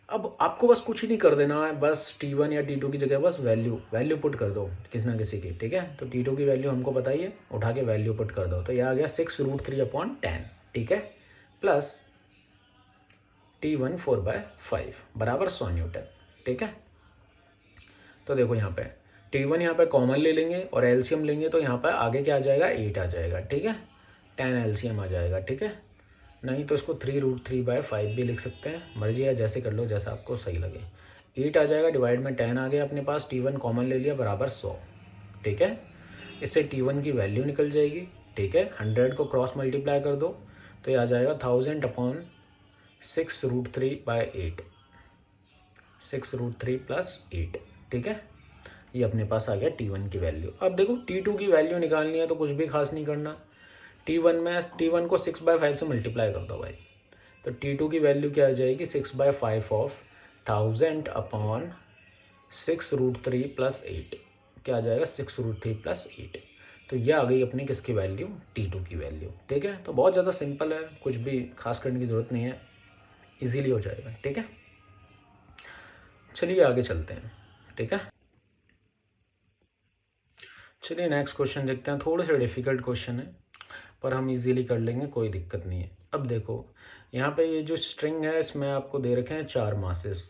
अब आपको बस कुछ ही नहीं कर देना है, बस T1 या T2 की जगह बस वैल्यू पुट कर दो किसी ना किसी की। ठीक है। तो T2 की वैल्यू हमको बताइए, उठा के वैल्यू पुट कर दो। तो यह आ गया 6√3/10। ठीक है। प्लस T1 4/5 बराबर 100 न्यूटन। ठीक है। तो देखो यहाँ पे T1 यहाँ पे कॉमन ले लेंगे और LCM लेंगे, तो यहाँ पर आगे क्या आ जाएगा, 8 आ जाएगा। ठीक है। 10 LCM आ जाएगा। ठीक है। नहीं तो इसको 3√3/5 भी लिख सकते हैं, मर्जी है, जैसे कर लो जैसा आपको सही लगे। 8 आ जाएगा, डिवाइड में 10 आ गया अपने पास, T1 कॉमन ले लिया बराबर 100। ठीक है। इससे T1 की वैल्यू निकल जाएगी। ठीक है। 100 को क्रॉस मल्टीप्लाई कर दो तो ये आ जाएगा 1000/6√3/8, 6√3 + 8। ठीक है। ये अपने पास आ गया T1 की वैल्यू। अब देखो T2 की वैल्यू निकालनी है तो कुछ भी खास नहीं करना। T1 को 6/5 से मल्टीप्लाई कर दो भाई। तो T2 की वैल्यू क्या आ जाएगी, 6/5 ऑफ 1000/6√3 + 8। क्या आ जाएगा, 6√3 + 8। तो ये आ गई अपनी किसकी वैल्यू, T2 की वैल्यू। ठीक है। तो बहुत ज़्यादा सिंपल है, कुछ भी खास करने की ज़रूरत नहीं है, इजीली हो जाएगा। ठीक है। चलिए आगे चलते हैं, ठीक है। चलिए नेक्स्ट क्वेश्चन देखते हैं। थोड़े से डिफ़िकल्ट क्वेश्चन है पर हम इजीली कर लेंगे, कोई दिक्कत नहीं है। अब देखो यहाँ पे ये जो स्ट्रिंग है इसमें आपको दे रखे हैं 4 मासेस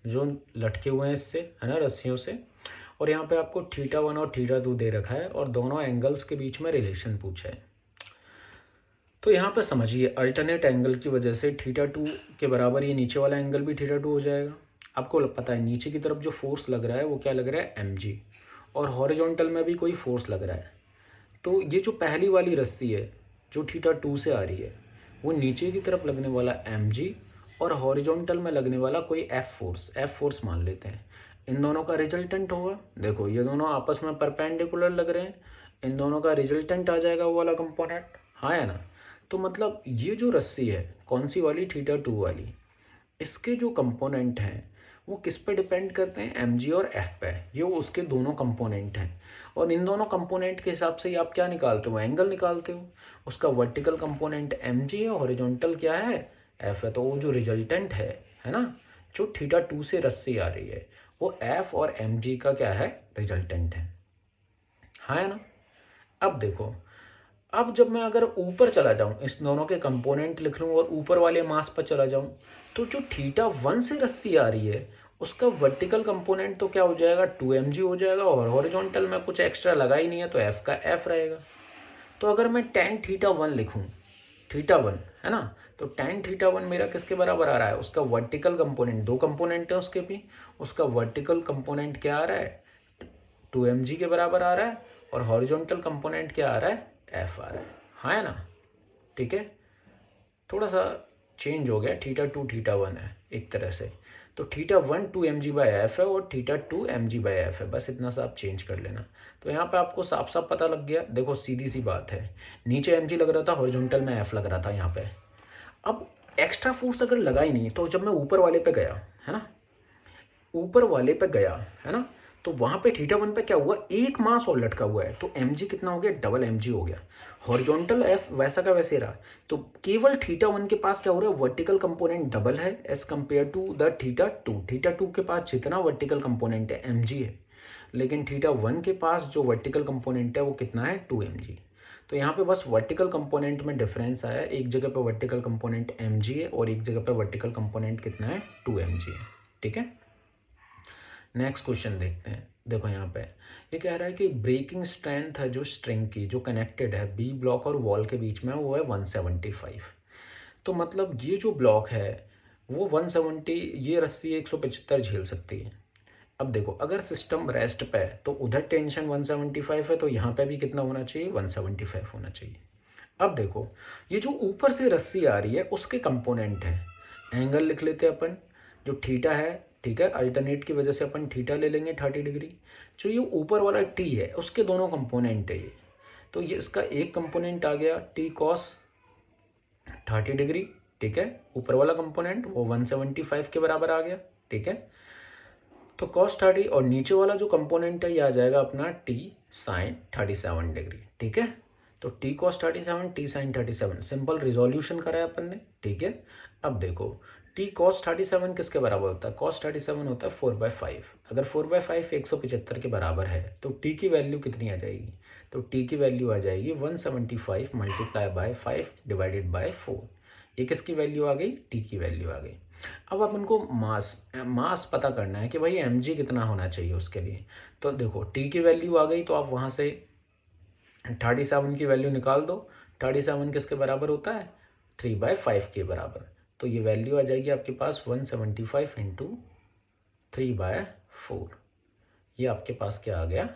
जो लटके हुए हैं इससे, है ना, रस्सियों से। और यहाँ पे आपको θ1 और θ2 दे रखा है और दोनों एंगल्स के बीच में रिलेशन पूछा है। तो यहाँ पे समझिए अल्टरनेट एंगल की वजह से θ2 के बराबर ये नीचे वाला एंगल भी θ2 हो जाएगा। आपको पता है नीचे की तरफ जो फोर्स लग रहा है वो क्या लग रहा है, mg, और हॉरिजॉन्टल में भी कोई फोर्स लग रहा है। तो ये जो पहली वाली रस्सी है जो θ2 से आ रही है वो नीचे की तरफ लगने वाला mg और हॉरिजॉन्टल में लगने वाला कोई f फोर्स मान लेते हैं। इन दोनों का रिजल्टेंट होगा, देखो ये दोनों आपस में परपेंडिकुलर लग रहे हैं, इन दोनों का रिजल्टेंट आ जाएगा वो वाला कंपोनेंट, हाँ या ना। तो मतलब ये जो रस्सी है कौन सी वाली, θ2 वाली, इसके जो कंपोनेंट हैं वो किस पे डिपेंड करते हैं, mg और f पे। ये उसके दोनों कंपोनेंट हैं और इन दोनों कंपोनेंट के हिसाब से आप क्या निकालते हो, एंगल निकालते हो। उसका वर्टिकल कंपोनेंट mg है, हॉरिजॉन्टल क्या है, f है। तो वो जो रिजल्टेंट है ना, जो θ2 से रस्सी आ रही है वो f और mg का क्या है, रिजल्टेंट है, हाँ है ना। अब देखो, अब जब मैं अगर ऊपर चला जाऊं, इस दोनों के कंपोनेंट लिख लूं और ऊपर वाले मास पर चला जाऊं, तो जो θ1 से रस्सी आ रही है उसका वर्टिकल कंपोनेंट तो क्या हो जाएगा, 2mg हो जाएगा, और हॉरिजॉन्टल में कुछ एक्स्ट्रा लगा ही नहीं है तो f का f रहेगा। तो अगर मैं tan θ1 लिखूं, θ1 है ना, तो tan θ1 मेरा किसके बराबर आ रहा है, उसका वर्टिकल कंपोनेंट, दो कंपोनेंट है उसके भी, उसका वर्टिकल कंपोनेंट क्या आ रहा है, 2mg के बराबर आ रहा है, और हॉरिजॉन्टल कंपोनेंट क्या आ रहा है, f आ रहा है, हाँ है ना। ठीक है, थोड़ा सा चेंज हो गया, θ2 θ1 है एक तरह से। तो θ1 2mg/f है और θ2 mg/f है, बस इतना सा आप चेंज कर लेना। तो यहाँ पे आपको साफ साफ पता लग गया, देखो सीधी सी बात है, नीचे mg लग रहा था, हॉरिजॉन्टल में f लग रहा था यहाँ पे। अब एक्स्ट्रा फोर्स अगर लगा ही नहीं तो जब मैं ऊपर वाले पे गया, है ना, ऊपर वाले पे गया, है ना, तो वहां पे θ1 पे क्या हुआ, एक मास और लटका हुआ है, तो mg कितना हो गया, डबल mg हो गया। हॉरिजॉन्टल f वैसा का वैसे रहा, तो केवल θ1 के पास क्या हो रहा है, वर्टिकल कंपोनेंट डबल है एज कंपेयर टू द θ2। θ2 के पास जितना वर्टिकल कंपोनेंट है mg है, लेकिन θ1 के पास जो वर्टिकल कंपोनेंट है वो कितना है, 2mg। तो यहाँ पे बस वर्टिकल कंपोनेंट में डिफरेंस आया, एक जगह पे वर्टिकल कंपोनेंट mg है और एक जगह पे वर्टिकल कंपोनेंट कितना है, 2mg है, ठीक है। नेक्स्ट क्वेश्चन देखते हैं। देखो यहाँ पे ये कह रहा है कि ब्रेकिंग स्ट्रेंथ है जो स्ट्रिंग की, जो कनेक्टेड है बी ब्लॉक और वॉल के बीच में, वो है 175। तो मतलब ये जो ब्लॉक है वो 170, ये रस्सी 175 झेल सकती है। अब देखो अगर सिस्टम रेस्ट पे है तो उधर टेंशन 175 है, तो यहाँ पे भी कितना होना चाहिए, 175 होना चाहिए। अब देखो ये जो ऊपर से रस्सी आ रही है उसके कंपोनेंट है, एंगल लिख लेते हैं अपन, जो थीटा है, ठीक है, अल्टरनेट की वजह से अपन थीटा ले लेंगे 30 डिग्री। जो ये ऊपर वाला टी है उसके दोनों कंपोनेंट है ये, तो ये इसका एक कंपोनेंट आ गया टी कॉस 30 डिग्री, ठीक है, ऊपर वाला कंपोनेंट वो 175 के बराबर आ गया, ठीक है। तो cos 30 और नीचे वाला जो कंपोनेंट है ये आ जाएगा अपना t sin 37 डिग्री, ठीक है। तो t cos 37 t sin 37 simple resolution करा है अपन ने, ठीक है। अब देखो t cos 37 किसके बराबर होता है, cos 37 होता है 4/5। अगर 4/5 175 के बराबर है तो t की वैल्यू कितनी आ जाएगी, तो t की वैल्यू आ जाएगी 175 मल्टीप्लाई बाय 5 डिवाइडेड बाय 4। ये किसकी वैल्यू आ गई, t की वैल्यू आ गई। अब अपन को मास पता करना है कि भाई mg कितना होना चाहिए उसके लिए। तो देखो t की वैल्यू आ गई तो आप वहाँ से 37 की वैल्यू निकाल दो। 37 किसके बराबर होता है, 3/5 के बराबर। तो ये वैल्यू आ जाएगी आपके पास 175 इंटू 3/4। ये आपके पास क्या आ गया,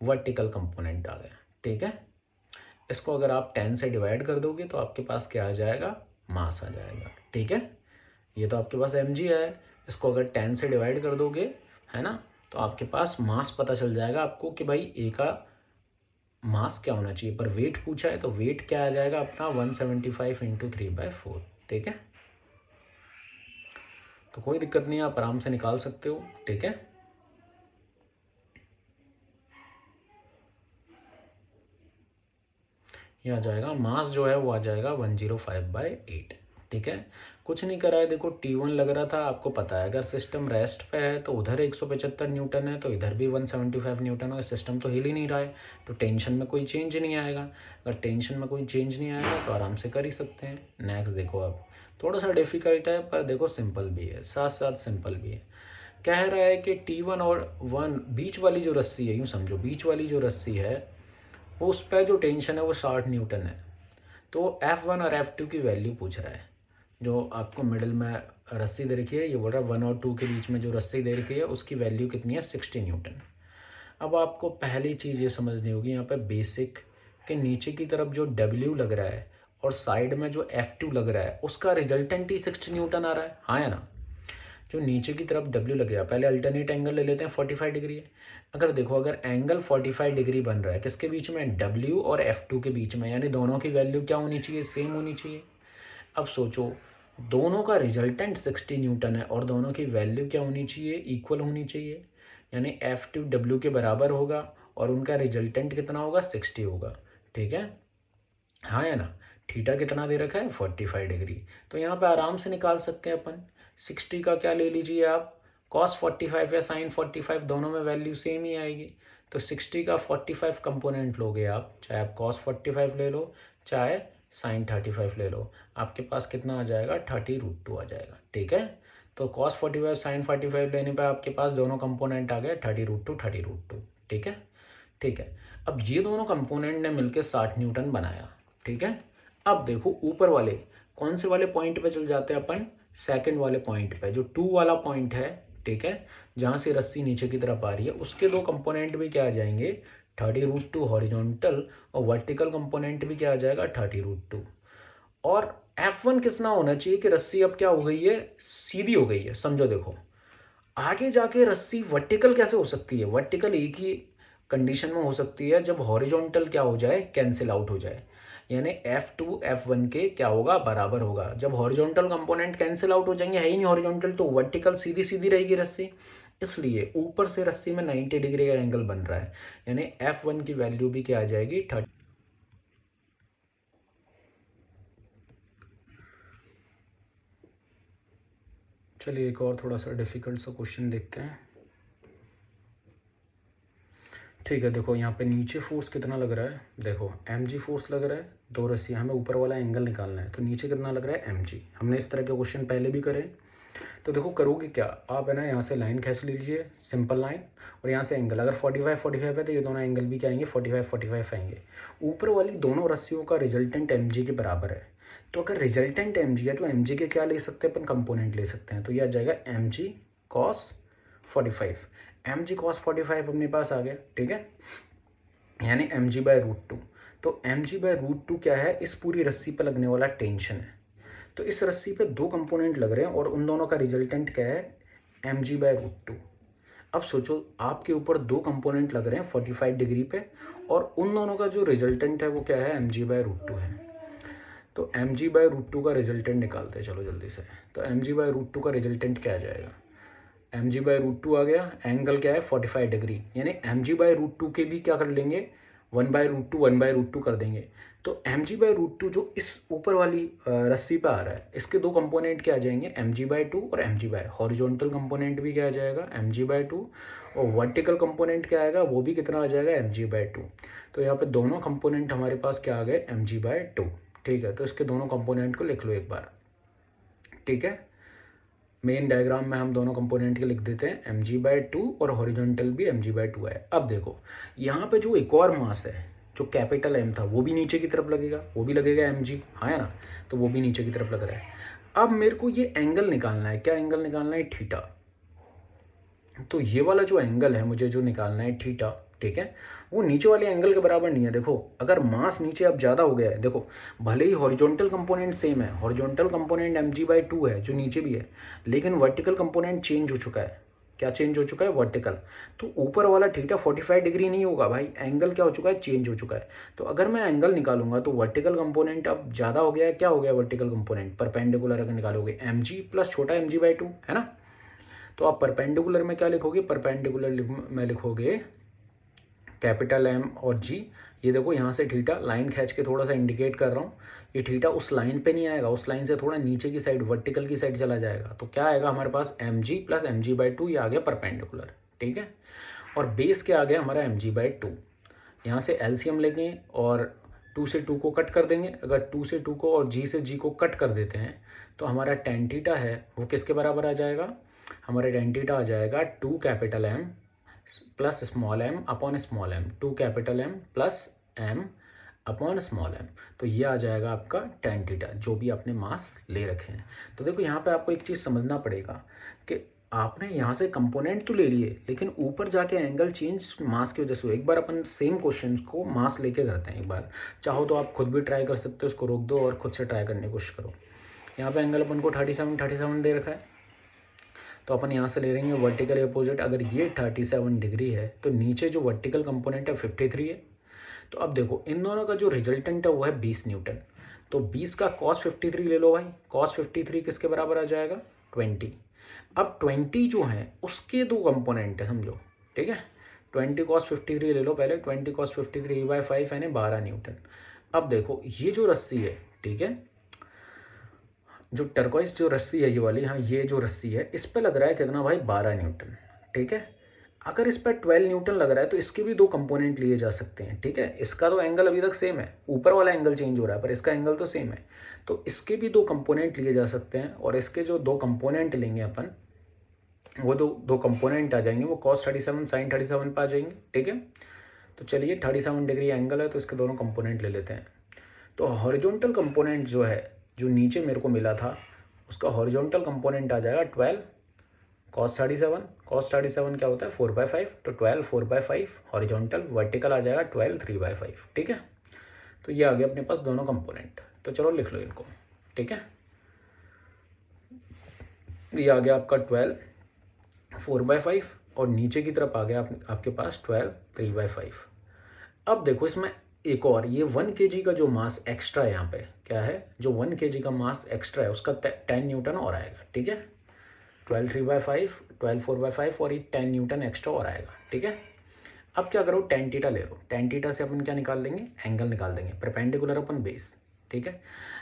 वर्टिकल कंपोनेंट आ गया, ठीक है। इसको अगर आप 10 से डिवाइड कर दोगे तो आपके पास क्या आ जाएगा, मास आ जाएगा, ठीक है। ये तो आपके पास mg है, इसको अगर 10 से डिवाइड कर दोगे, है ना, तो आपके पास मास पता चल जाएगा आपको कि भाई ए का मास क्या होना चाहिए। पर वेट पूछा है तो वेट क्या आ जाएगा अपना 175 इंटू 3/4, ठीक है। तो कोई दिक्कत नहीं है, आप आराम से निकाल सकते हो, ठीक है। ये आ जाएगा मास जो है वो आ जाएगा 105/8, ठीक है, कुछ नहीं करा है। देखो T1 लग रहा था, आपको पता है अगर सिस्टम रेस्ट पे है तो उधर 175 न्यूटन है, तो इधर भी 175 न्यूटन है। सिस्टम तो हिल ही नहीं रहा है, तो टेंशन में कोई चेंज नहीं आएगा। अगर टेंशन में कोई चेंज नहीं आएगा तो आराम से कर ही सकते हैं। नेक्स्ट देखो, अब थोड़ा सा डिफिकल्ट है पर देखो सिंपल भी है, साथ साथ सिंपल भी है। कह रहा है कि T1 और 1 बीच वाली जो रस्सी है, यूँ समझो बीच वाली जो रस्सी है वो उस पर जो टेंशन है वो 60 न्यूटन है। तो F1 और F2 की वैल्यू पूछ रहा है। जो आपको मिडिल में रस्सी दे रखी है, ये बोल रहा है 1 और 2 के बीच में जो रस्सी दे रखी है उसकी वैल्यू कितनी है, 60 न्यूटन। अब आपको पहली चीज़ ये समझनी होगी यहाँ पे बेसिक, के नीचे की तरफ जो W लग रहा है और साइड में जो F2 लग रहा है उसका रिजल्टेंट ही 60 न्यूटन आ रहा है, हाँ या ना। जो नीचे की तरफ W लगेगा, पहले अल्टरनेट एंगल ले लेते हैं, 45 डिग्री है। अगर देखो, अगर एंगल 45 डिग्री बन रहा है किसके बीच में, W और F2 के बीच में, यानी दोनों की वैल्यू क्या होनी चाहिए, सेम होनी चाहिए। अब सोचो, दोनों का रिजल्टेंट 60 न्यूटन है और दोनों की वैल्यू क्या होनी चाहिए, इक्वल होनी चाहिए, यानी F2 W के बराबर होगा और उनका रिजल्टेंट कितना होगा, 60 होगा। ठीक है, हाँ या ना। थीटा कितना दे रखा है, 45 डिग्री। तो यहाँ पे आराम से निकाल सकते हैं अपन। 60 का क्या ले लीजिए आप, cos 45 या sin 45, दोनों में वैल्यू सेम ही आएगी। तो 60 का 45 कंपोनेंट लोगे आप, चाहे आप cos 45 ले लो चाहे sin 35 ले लो, आपके पास कितना आ जाएगा, 30√2 आ जाएगा। ठीक है, तो cos 45 sin 45 लेने पर आपके पास दोनों कंपोनेंट आ गए 30√2 30√2। ठीक है, ठीक है। अब ये दोनों कंपोनेंट ने मिलकर 60 न्यूटन बनाया। ठीक है, अब देखो ऊपर वाले कौन से वाले पॉइंट पे चल जाते हैं अपन, सेकंड वाले पॉइंट पे, जो 2 वाला पॉइंट है। ठीक है, जहाँ से रस्सी नीचे की तरफ आ रही है उसके दो कंपोनेंट भी क्या आ जाएंगे, 30√2 हॉरिजॉन्टल, और वर्टिकल कंपोनेंट भी क्या आ जाएगा, 30√2। और F1 कितना होना चाहिए कि रस्सी अब क्या हो गई है, सीधी हो गई है। समझो देखो, आगे जाके रस्सी वर्टिकल कैसे हो सकती है, वर्टिकल एक ही कंडीशन में हो सकती है जब हॉरिजॉन्टल क्या हो जाए, कैंसिल आउट हो जाए, यानी F2 F1 के क्या होगा, बराबर होगा। जब हॉरिजॉन्टल कंपोनेंट कैंसिल आउट हो जाएंगे, है ही नहीं हॉरिजॉन्टल, तो वर्टिकल सीधी सीधी रहेगी रस्सी। इसलिए ऊपर से रस्सी में 90 डिग्री का एंगल बन रहा है, यानी F1 की वैल्यू भी क्या आ जाएगी, 30। चलिए एक और थोड़ा सा डिफिकल्ट सा क्वेश्चन देखते हैं। ठीक है, देखो यहाँ पे नीचे फोर्स कितना लग रहा है, देखो mg फोर्स लग रहा है, दो रस्सी, हमें ऊपर वाला एंगल निकालना है, तो नीचे कितना लग रहा है, mg। हमने इस तरह के क्वेश्चन पहले भी करे। तो देखो करोगे क्या आप, है ना, यहाँ से लाइन खींच लीजिए, सिंपल लाइन, और यहाँ से एंगल, अगर 45 45 है तो ये दोनों एंगल भी क्या आएंगे, 45 45 आएंगे। ऊपर वाली दोनों रस्सियों का रिजल्टेंट mg के बराबर है, तो अगर रिजल्टेंट mg है तो mg के क्या ले सकते हैं अपन, कंपोनेंट ले सकते हैं। तो ये आ जाएगा mg cos 45, mg cos 45 अपने पास आ गया। ठीक है, यानी mg/√2। तो mg/√2 क्या है, इस पूरी रस्सी पर लगने वाला टेंशन है। तो इस रस्सी पे दो कंपोनेंट लग रहे हैं और उन दोनों का रिजल्टेंट क्या है, mg/√2। अब सोचो आपके ऊपर दो कंपोनेंट लग रहे हैं 45 डिग्री पे, और उन दोनों का जो रिजल्टेंट है वो क्या है, mg/√2 है। तो mg/√2 का रिजल्टेंट निकालते हैं, चलो जल्दी से। तो mg/√2 का रिजल्टेंट क्या आ जाएगा, mg/√2 आ गया, एंगल क्या है, 45 डिग्री, यानी mg/√2 के भी क्या कर लेंगे, 1/√2 1/√2 कर देंगे। तो mg/√2 जो इस ऊपर वाली रस्सी पे आ रहा है, इसके दो कंपोनेंट क्या आ जाएंगे, mg/2 और mg/, हॉरिजॉन्टल कंपोनेंट भी क्या आ जाएगा, mg/2, और वर्टिकल कंपोनेंट क्या आएगा, वो भी कितना आ जाएगा, mg/2। तो यहाँ पे दोनों कंपोनेंट हमारे पास क्या आ गए, mg/2। ठीक है, तो इसके दोनों कंपोनेंट को लिख लो एक बार। ठीक है, मेन डायग्राम में हम दोनों कंपोनेंट के लिख देते हैं, mg/2, और हॉरिजॉन्टल भी mg/2 है। अब देखो यहाँ पे जो एक और मास है, जो कैपिटल M था, वो भी नीचे की तरफ लगेगा, वो भी लगेगा mg, हाँ है ना, तो वो भी नीचे की तरफ लग रहा है। अब मेरे को ये एंगल निकालना है, क्या एंगल निकालना है, थीटा। तो ये वाला जो एंगल है मुझे जो निकालना है, थीटा, ठीक है, वो नीचे वाले एंगल के बराबर नहीं है। देखो अगर मास नीचे अब ज़्यादा हो गया है, देखो भले ही हॉरिजॉन्टल कंपोनेंट सेम है, हॉरिजॉन्टल कंपोनेंट mg/2 है जो नीचे भी है, लेकिन वर्टिकल कंपोनेंट चेंज हो चुका है। क्या चेंज हो चुका है, वर्टिकल। तो ऊपर वाला थीटा 45 डिग्री नहीं होगा भाई, एंगल क्या हो चुका है, चेंज हो चुका है। तो अगर मैं एंगल निकालूंगा तो वर्टिकल कंपोनेंट अब ज़्यादा हो गया है, क्या हो गया वर्टिकल कंपोनेंट, परपेंडिकुलर अगर निकालोगे mg प्लस छोटा mg/2, है ना। तो आप परपेंडिकुलर में क्या लिखोगे, परपेंडिकुलर में लिखोगे कैपिटल M और G, ये देखो यहाँ से थीटा लाइन खींच के थोड़ा सा इंडिकेट कर रहा हूँ, ये थीटा उस लाइन पे नहीं आएगा, उस लाइन से थोड़ा नीचे की साइड वर्टिकल की साइड चला जाएगा। तो क्या आएगा हमारे पास mg प्लस mg/2, ये आ गया परपेंडिकुलर, ठीक है। और बेस क्या आ गया हमारा mg/2। यहाँ से एलसीएम लेंगे और 2 से 2 को कट कर देंगे। अगर 2 से 2 को और g से g को कट कर देते हैं तो हमारा tan थीटा है वो किसके बराबर आ जाएगा, हमारा tan थीटा आ जाएगा 2 capital M plus small m upon small m, 2 capital M plus m upon small m। तो ये आ जाएगा आपका tan थीटा, जो भी आपने मास ले रखे हैं। तो देखो यहाँ पे आपको एक चीज़ समझना पड़ेगा कि आपने यहाँ से कंपोनेंट तो ले लिए, लेकिन ऊपर जाके एंगल चेंज मास की वजह से। एक बार अपन सेम क्वेश्चन को मास लेके करते हैं, एक बार चाहो तो आप खुद भी ट्राई कर सकते हो, उसको रोक दो और खुद से ट्राई करने की कोशिश करो। यहाँ पे एंगल अपन को 37 दे रखा है, तो अपन यहाँ से ले लेंगे वर्टिकल अपोजिट। अगर ये 37 डिग्री है तो नीचे जो वर्टिकल कंपोनेंट है 53 है। तो अब देखो इन दोनों का जो रिजल्टेंट है वो है 20 न्यूटन। तो 20 का cos 53 ले लो भाई, cos 53 किसके बराबर आ जाएगा 20। अब 20 जो है उसके दो कंपोनेंट है समझो, ठीक है। 20 cos 53 ले लो पहले, 20 cos 53/5 यानी 12 न्यूटन। अब देखो ये जो रस्सी है, ठीक है, जो टर्कोइज जो रस्सी है ये वाली, हाँ ये जो रस्सी है इस पे लग रहा है कितना भाई 12 न्यूटन, ठीक है। अगर इस पर 12 न्यूटन लग रहा है तो इसके भी दो कंपोनेंट लिए जा सकते हैं, ठीक है। इसका तो एंगल अभी तक सेम है, ऊपर वाला एंगल चेंज हो रहा है पर इसका एंगल तो सेम है। तो इसके भी दो कंपोनेंट लिए जा सकते हैं, और इसके जो दो कंपोनेंट लेंगे अपन, वो दो कंपोनेंट आ जाएंगे, वो cos 37 sin 37 पे आ जाएंगे, ठीक है। तो चलिए 37 डिग्री एंगल है तो इसके दोनों कंपोनेंट ले लेते हैं। तो हॉरिजॉन्टल कंपोनेंट जो है, जो नीचे मेरे को मिला था, उसका हॉरिजॉन्टल कंपोनेंट आ जाएगा 12 cos 37। cos 37 क्या होता है 4/5, तो 12 4/5 हॉरिजॉन्टल, वर्टिकल आ जाएगा 12 3/5, ठीक है। तो ये आ गया अपने पास दोनों कंपोनेंट। तो चलो लिख लो इनको, ठीक है। ये आ गया आपका 12 4/5 और नीचे की तरफ आ गया आपके पास 12 3/5। अब देखो इसमें एक और, ये 1 kg का जो मास एक्स्ट्रा है यहाँ पे क्या है, जो 1 kg का मास एक्स्ट्रा है उसका 10 न्यूटन और आएगा, ठीक है। 12 3/5 12 4/5 और ये 10 न्यूटन एक्स्ट्रा और आएगा, ठीक है। अब क्या करो tan थीटा ले लो, tan थीटा से अपन क्या निकाल देंगे, एंगल निकाल देंगे परपेंडिकुलर अपन बेस, ठीक है।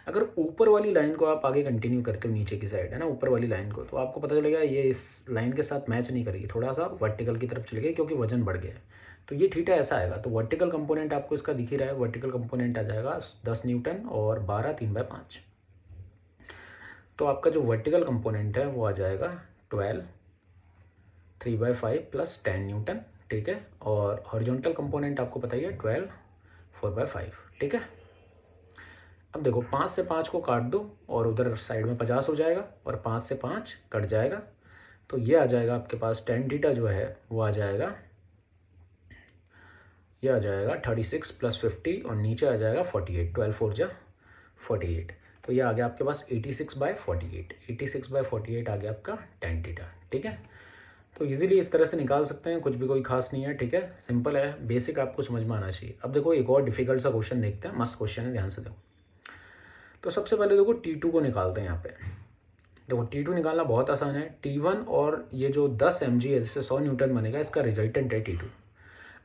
अगर ऊपर वाली लाइन को आप आगे कंटिन्यू करते हो नीचे की साइड है ना, ऊपर वाली लाइन को, तो आपको पता चलेगा ये इस लाइन के साथ मैच नहीं करेगी, थोड़ा सा वर्टिकल की तरफ चली गई क्योंकि वजन बढ़ गया है। तो ये थीटा ऐसा आएगा। तो वर्टिकल कंपोनेंट आपको इसका दिख ही रहा है, वर्टिकल कंपोनेंट आ जाएगा 10 न्यूटन और 12 3/5। तो आपका जो वर्टिकल कंपोनेंट है वो आ जाएगा 12 3/5 प्लस 10 न्यूटन, ठीक है। और हॉरिजॉन्टल कंपोनेंट आपको पता ही है 12 4/5, ठीक है। अब देखो 5 से 5 को काट दो और उधर साइड में 50 हो जाएगा और 5 से 5 कट जाएगा। तो ये आ जाएगा आपके पास tan थीटा जो है वो आ जाएगा, ये आ जाएगा 36 + 50 और नीचे आ जाएगा 48, 12 4 जा 48। तो ये आ गया आपके पास 86/48, 86/48 आ गया आपका tan थीटा, ठीक है। तो इजीली इस तरह से निकाल सकते हैं, कुछ भी कोई खास नहीं है, ठीक है, सिंपल है, बेसिक आपको समझ में आना चाहिए। अब देखो एक और डिफिकल्ट सा क्वेश्चन देखते हैं, मस्त क्वेश्चन है, ध्यान से देखो। तो सबसे पहले देखो T2 को निकालते हैं। यहाँ पे देखो T2 निकालना बहुत आसान है। T1 और ये जो 10 mg है जिससे 100 न्यूटन बनेगा, इसका रिजल्टेंट है T2।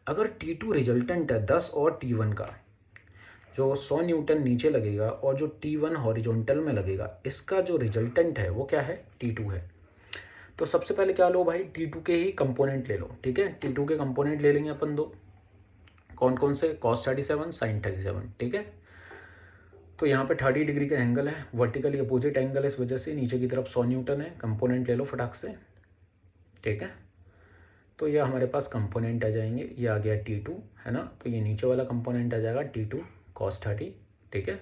अगर T2 रिजल्टेंट है 10 और T1 का, जो 100 न्यूटन नीचे लगेगा और जो T1 हॉरिजॉन्टल में लगेगा, इसका जो रिजल्टेंट है वो क्या है T2 है। तो सबसे पहले क्या लो भाई, T2 के ही कंपोनेंट ले लो, ठीक है। T2 के कंपोनेंट ले लेंगे अपन दो, कौन कौन से, cos 37 sin 37, ठीक है। तो यहाँ पे 30 डिग्री का एंगल है, वर्टिकली अपोजिट एंगल है, इस वजह से नीचे की तरफ 100 न्यूटन है। कंपोनेंट ले लो फटाक से, ठीक है। तो ये हमारे पास कंपोनेंट आ जाएंगे, ये आ गया T2 है ना। तो ये नीचे वाला कंपोनेंट आ जाएगा T2 cos 30, ठीक है,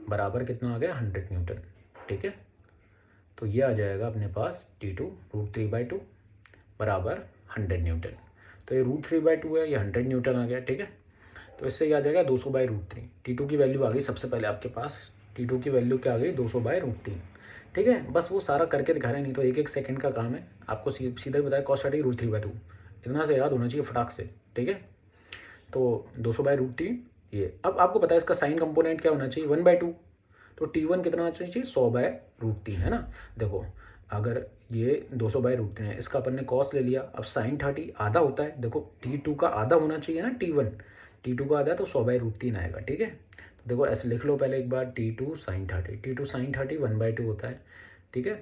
बराबर कितना आ गया 100 न्यूटन, ठीक है। तो ये आ जाएगा अपने पास T2 √3/2 बराबर 100 न्यूटन। तो ये √3/2 है, ये 100 न्यूटन आ गया, ठीक है। तो इससे ये आ जाएगा 200/√3। T2 की वैल्यू आ गई सबसे पहले आपके पास, T2 की वैल्यू क्या आ गई 200/√3, ठीक है। बस वो सारा करके दिखा रहे हैं, नहीं तो 1-1 सेकंड का काम है, आपको सीधा ही बताया cos 30 √3/2, इतना से याद होना चाहिए फटाक से, ठीक है। तो 200/√3 ये। अब आपको पता है इसका साइन कंपोनेंट क्या होना चाहिए 1/2, तो T1 कितना होना चाहिए 100/√3 है ना। देखो अगर ये 200/√3 है, इसका अपन ने cos ले लिया, अब sin 30 आधा होता है, देखो T2 का आधा होना चाहिए ना T1, T2 का आधा है तो 100/√3 आएगा, ठीक है। तो देखो ऐसे लिख लो पहले एक बार, T2 sin 30, T2 sin 30 1/2 होता है, ठीक है।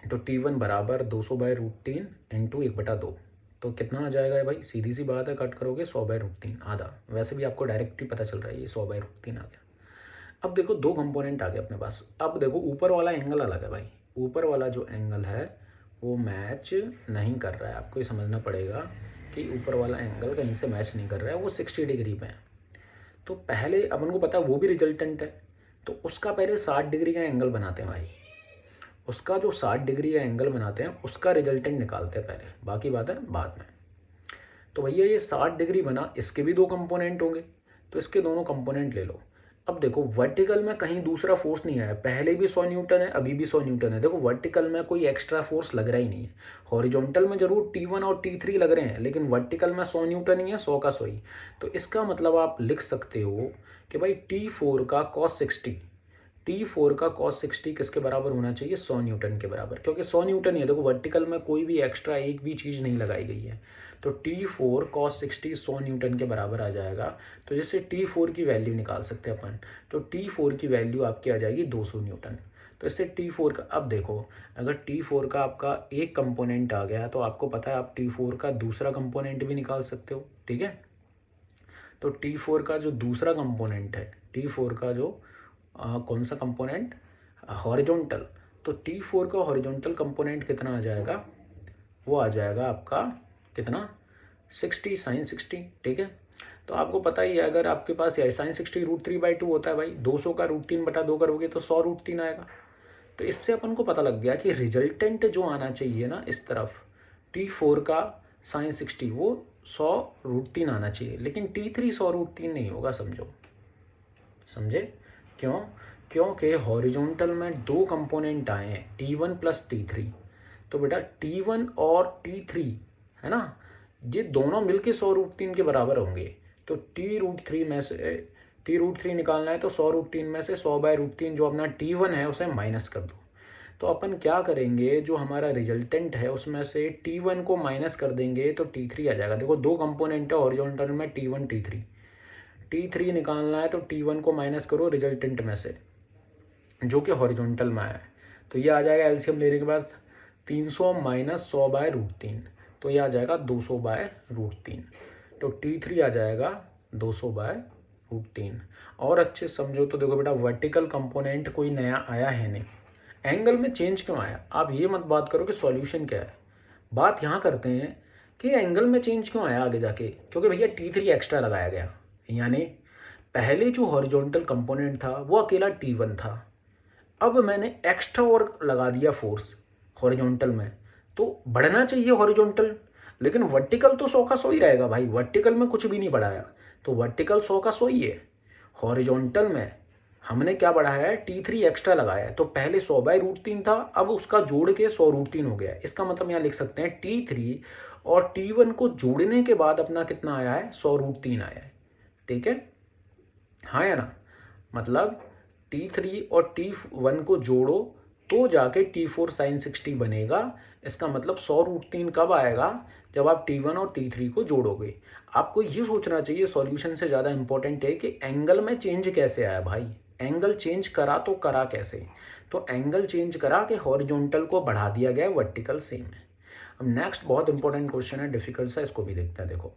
तो T1 बराबर 200/√3 इंटू 1/2। तो कितना आ जाएगा भाई, सीधी सी बात है, कट करोगे 100/√3 आधा। वैसे भी आपको डायरेक्ट ही पता चल रहा है, ये 100/√3 आ गया। अब देखो दो कंपोनेंट आ गए अपने पास। अब देखो ऊपर वाला एंगल अलग है भाई, ऊपर वाला जो एंगल है वो मैच नहीं कर रहा है। आपको ये समझना पड़ेगा कि ऊपर वाला एंगल कहीं से मैच नहीं कर रहा है, वो 60 डिग्री पे है। तो पहले अपन को पता है वो भी रिजल्टेंट है, तो उसका पहले 60 डिग्री का एंगल बनाते हैं भाई। उसका जो 60 डिग्री का एंगल बनाते हैं उसका रिजल्टेंट निकालते हैं पहले, बाकी बात है बाद में। तो भैया ये 60 डिग्री बना, इसके भी दो कंपोनेंट होंगे, तो इसके दोनों कंपोनेंट ले लो। अब देखो वर्टिकल में कहीं दूसरा फोर्स नहीं आया, पहले भी 100 न्यूटन है, अभी भी 100 न्यूटन है। देखो वर्टिकल में कोई एक्स्ट्रा फोर्स लग रहा ही नहीं है। हॉरिजॉन्टल में जरूर T1 और T3 लग रहे हैं, लेकिन वर्टिकल में 100 न्यूटन ही है, 100 का 100 ही। तो इसका मतलब आप लिख सकते हो कि भाई T4 का cos 60 किसके बराबर होना चाहिए, 100 न्यूटन के बराबर, क्योंकि 100 न्यूटन ही है। देखो वर्टिकल में कोई भी एक्स्ट्रा एक भी चीज़ नहीं लगाई गई है। तो T4 cos 60 100 न्यूटन के बराबर आ जाएगा। तो जिससे T4 की वैल्यू निकाल सकते हैं अपन। तो T4 की वैल्यू आपकी आ जाएगी 200 न्यूटन। तो इससे T4 का, अब देखो अगर T4 का आपका एक कंपोनेंट आ गया तो आपको पता है आप T4 का दूसरा कंपोनेंट भी निकाल सकते हो, ठीक है। तो T4 का जो दूसरा कंपोनेंट है, T4 का जो कौन सा कंपोनेंट, हॉरिजॉन्टल, तो T4 का हॉरिजॉन्टल कंपोनेंट कितना आ जाएगा, वो आ जाएगा आपका कितना, 60 sin 60, ठीक है। तो आपको पता ही है अगर आपके पास ये sin 60 √3/2 होता है भाई, 200 का √3/2 करोगे तो 100 √3 आएगा। तो इससे अपन को पता लग गया कि रिजल्टेंट जो आना चाहिए ना इस तरफ, T4 का sin 60 वो 100 √3 आना चाहिए, लेकिन T3 100 √3 नहीं होगा, समझे क्यों, क्योंकि हॉरिजॉन्टल में दो कंपोनेंट आए हैं, T1 + T3। तो बेटा T1 और T3 है ना, ये दोनों मिलके 100 √3 के बराबर होंगे। तो T√3 में से T√3 निकालना है तो 100 √3 में से 100/√3 जो अपना T1 है उसे माइनस कर दो। तो अपन क्या करेंगे, जो हमारा रिजल्टेंट है उसमें से T1 को माइनस कर देंगे तो T3 आ जाएगा। देखो दो कंपोनेंट है हॉरिजॉन्टल में, T1 T3 निकालना है तो T1 को माइनस करो रिजल्टेंट में से जो कि हॉरिजॉन्टल में आया है। तो ये आ जाएगा एलसीएम लेने के बाद 300 - 100/√3, तो ये आ जाएगा 200/√3। तो T3 आ जाएगा 200/√3। और अच्छे समझो तो देखो बेटा वर्टिकल कंपोनेंट कोई नया आया है नहीं, एंगल में चेंज क्यों आया। आप ये मत बात करो कि सॉल्यूशन क्या है, बात यहाँ करते हैं कि एंगल में चेंज क्यों आया आगे जाके, क्योंकि भैया T3 एक्स्ट्रा लगाया गया। यानी पहले जो हॉरिजॉन्टल कंपोनेंट था वो अकेला T1 था, अब मैंने एक्स्ट्रा और लगा दिया फोर्स हॉरिजॉन्टल में, तो बढ़ना चाहिए हॉरिजॉन्टल, लेकिन वर्टिकल तो 100 का 100 ही रहेगा भाई, वर्टिकल में कुछ भी नहीं बढ़ाया, तो वर्टिकल 100 का 100 ही है। हॉरिजॉन्टल में हमने क्या बढ़ाया है, T3 एक्स्ट्रा लगाया है। तो पहले 100/√3 था, अब उसका जोड़ के 100 √3 हो गया है। इसका मतलब यहाँ लिख सकते हैं T3 और T1 को जोड़ने के बाद अपना कितना आया है, 100 √3 आया है, ठीक है, हाँ या ना। मतलब T3 और T1 को जोड़ो तो जाके T4 sin 60 बनेगा। इसका मतलब 100 √3 कब आएगा, जब आप T1 और T3 को जोड़ोगे। आपको ये सोचना चाहिए, सॉल्यूशन से ज़्यादा इंपॉर्टेंट है कि एंगल में चेंज कैसे आया भाई, एंगल चेंज करा तो करा कैसे। तो एंगल चेंज करा कि हॉरिजॉन्टल को बढ़ा दिया गया, वर्टिकल सेम है। अब नेक्स्ट बहुत इंपॉर्टेंट क्वेश्चन है, डिफिकल्ट सा, इसको भी देखते हैं। देखो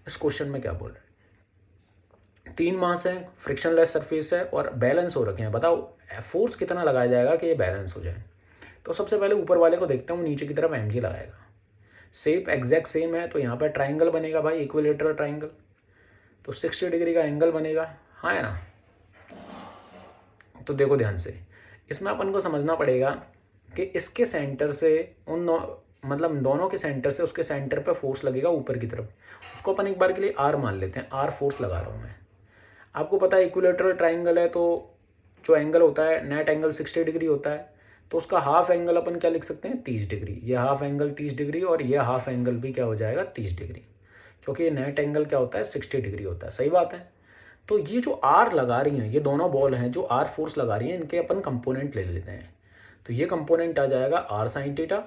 इस क्वेश्चन में क्या बोल रहे हैं, 3 मास है, फ्रिक्शनलेस सरफेस है और बैलेंस हो रखे हैं। बताओ फोर्स कितना लगाया जाएगा कि ये बैलेंस हो जाए। तो सबसे पहले ऊपर वाले को देखता हूँ, नीचे की तरफ mg लगाएगा। शेप एग्जैक्ट सेम है तो यहाँ पर ट्राइंगल बनेगा भाई, इक्विलेटरल ट्राइंगल। तो 60 डिग्री का एंगल बनेगा, हाँ है ना। तो देखो ध्यान से, इसमें अपन को समझना पड़ेगा कि इसके सेंटर से मतलब दोनों के सेंटर से उसके सेंटर पर फोर्स लगेगा ऊपर की तरफ। उसको अपन एक बार के लिए R मान लेते हैं, R फोर्स लगा रहा हूँ मैं। आपको पता है इक्विलेटरल ट्राइंगल है तो जो एंगल होता है नेट एंगल 60 डिग्री होता है, तो उसका हाफ एंगल अपन क्या लिख सकते हैं, 30 डिग्री। ये हाफ एंगल 30 डिग्री और ये हाफ एंगल भी क्या हो जाएगा, 30 डिग्री, क्योंकि ये नेट एंगल क्या होता है, 60 डिग्री होता है, सही बात है। तो ये जो आर लगा रही हैं, ये दोनों बॉल हैं जो आर फोर्स लगा रही हैं, इनके अपन कंपोनेंट ले लेते हैं। तो ये कंपोनेंट आ जाएगा R sin थीटा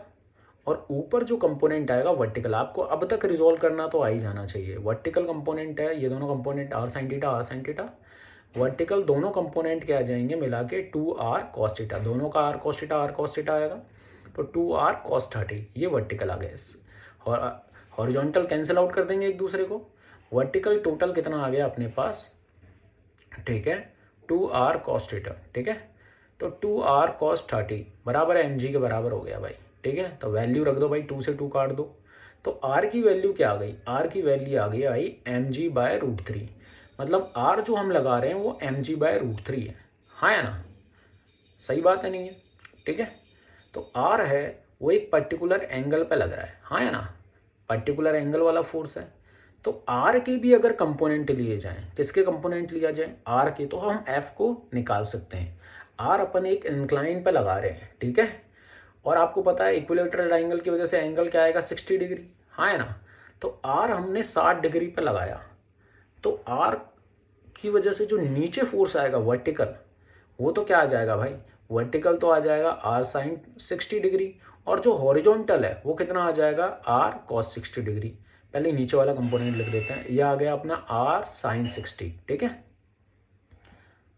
और ऊपर जो कंपोनेंट आएगा वर्टिकल, आपको अब तक रिजॉल्व करना तो आ ही जाना चाहिए। वर्टिकल कंपोनेंट है ये दोनों component are sine theta, vertical दोनों कंपोनेंट क्या आ जाएंगे मिला के 2r cos थीटा, दोनों का r cos थीटा आएगा तो 2r cos 30, ये वर्टिकल आ गया। और हॉरिजॉन्टल कैंसिल आउट कर देंगे एक दूसरे को, वर्टिकल टोटल कितना आ गया अपने पास, ठीक है, 2r cos थीटा, ठीक है। तो 2r cos 30 बराबर है mg के बराबर हो गया भाई, ठीक है। तो वैल्यू रख दो भाई, 2 से 2 काट दो, तो r की वैल्यू क्या आ गई, r की वैल्यू आ गई भाई mg/√3, मतलब r जो हम लगा रहे हैं वो mg/√3 है, हाँ या ना, सही बात है नहीं है, ठीक है। तो r है वो एक पर्टिकुलर एंगल पे लग रहा है, हाँ या ना, पर्टिकुलर एंगल वाला फोर्स है। तो r के भी अगर कंपोनेंट लिए जाएं, किसके कंपोनेंट लिया जाए, r के, तो हम f को निकाल सकते हैं। r अपन एक इंक्लाइन पे लगा रहे हैं, ठीक है, और आपको पता है इक्विलेटरल ट्रायंगल की वजह से एंगल क्या आएगा 60 डिग्री, हाँ है ना। तो r हमने 60 डिग्री पे लगाया, तो r की वजह से जो नीचे फोर्स आएगा वर्टिकल, वो तो क्या आ जाएगा भाई, वर्टिकल तो आ जाएगा r साइन 60 डिग्री, और जो हॉरिजॉन्टल है वो कितना आ जाएगा r cos 60 डिग्री। पहले नीचे वाला कंपोनेंट लिख देते हैं, ये आ गया अपना r साइन 60, ठीक है,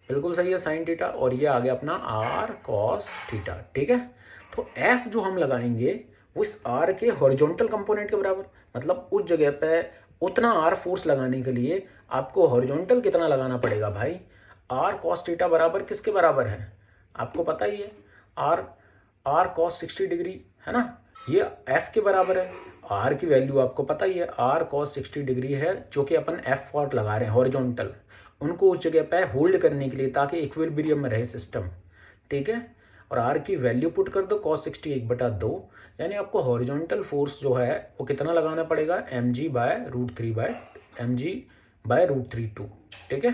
बिल्कुल सही है साइन थीटा, और ये आ गया अपना r cos थीटा, ठीक है। तो f जो हम लगाएंगे वो इस r के हॉरिजॉन्टल कंपोनेंट के बराबर, मतलब उस जगह पे उतना r फोर्स लगाने के लिए आपको हॉरिजॉन्टल कितना लगाना पड़ेगा भाई, r cos थीटा बराबर किसके बराबर है, आपको पता ही है, r cos 60 डिग्री है ना, ये f के बराबर है। r की वैल्यू आपको पता ही है, r cos 60 डिग्री है, जो कि अपन f फॉर्ट लगा रहे हैं हॉरिजॉन्टल, उनको उस जगह पे होल्ड करने के लिए ताकि इक्विलिब्रियम में रहे सिस्टम, ठीक है। और r की वैल्यू पुट कर दो cos 60 1/2, यानी आपको हॉरिजॉन्टल फोर्स जो है वो कितना लगाना पड़ेगा mg/√3/2, ठीक है,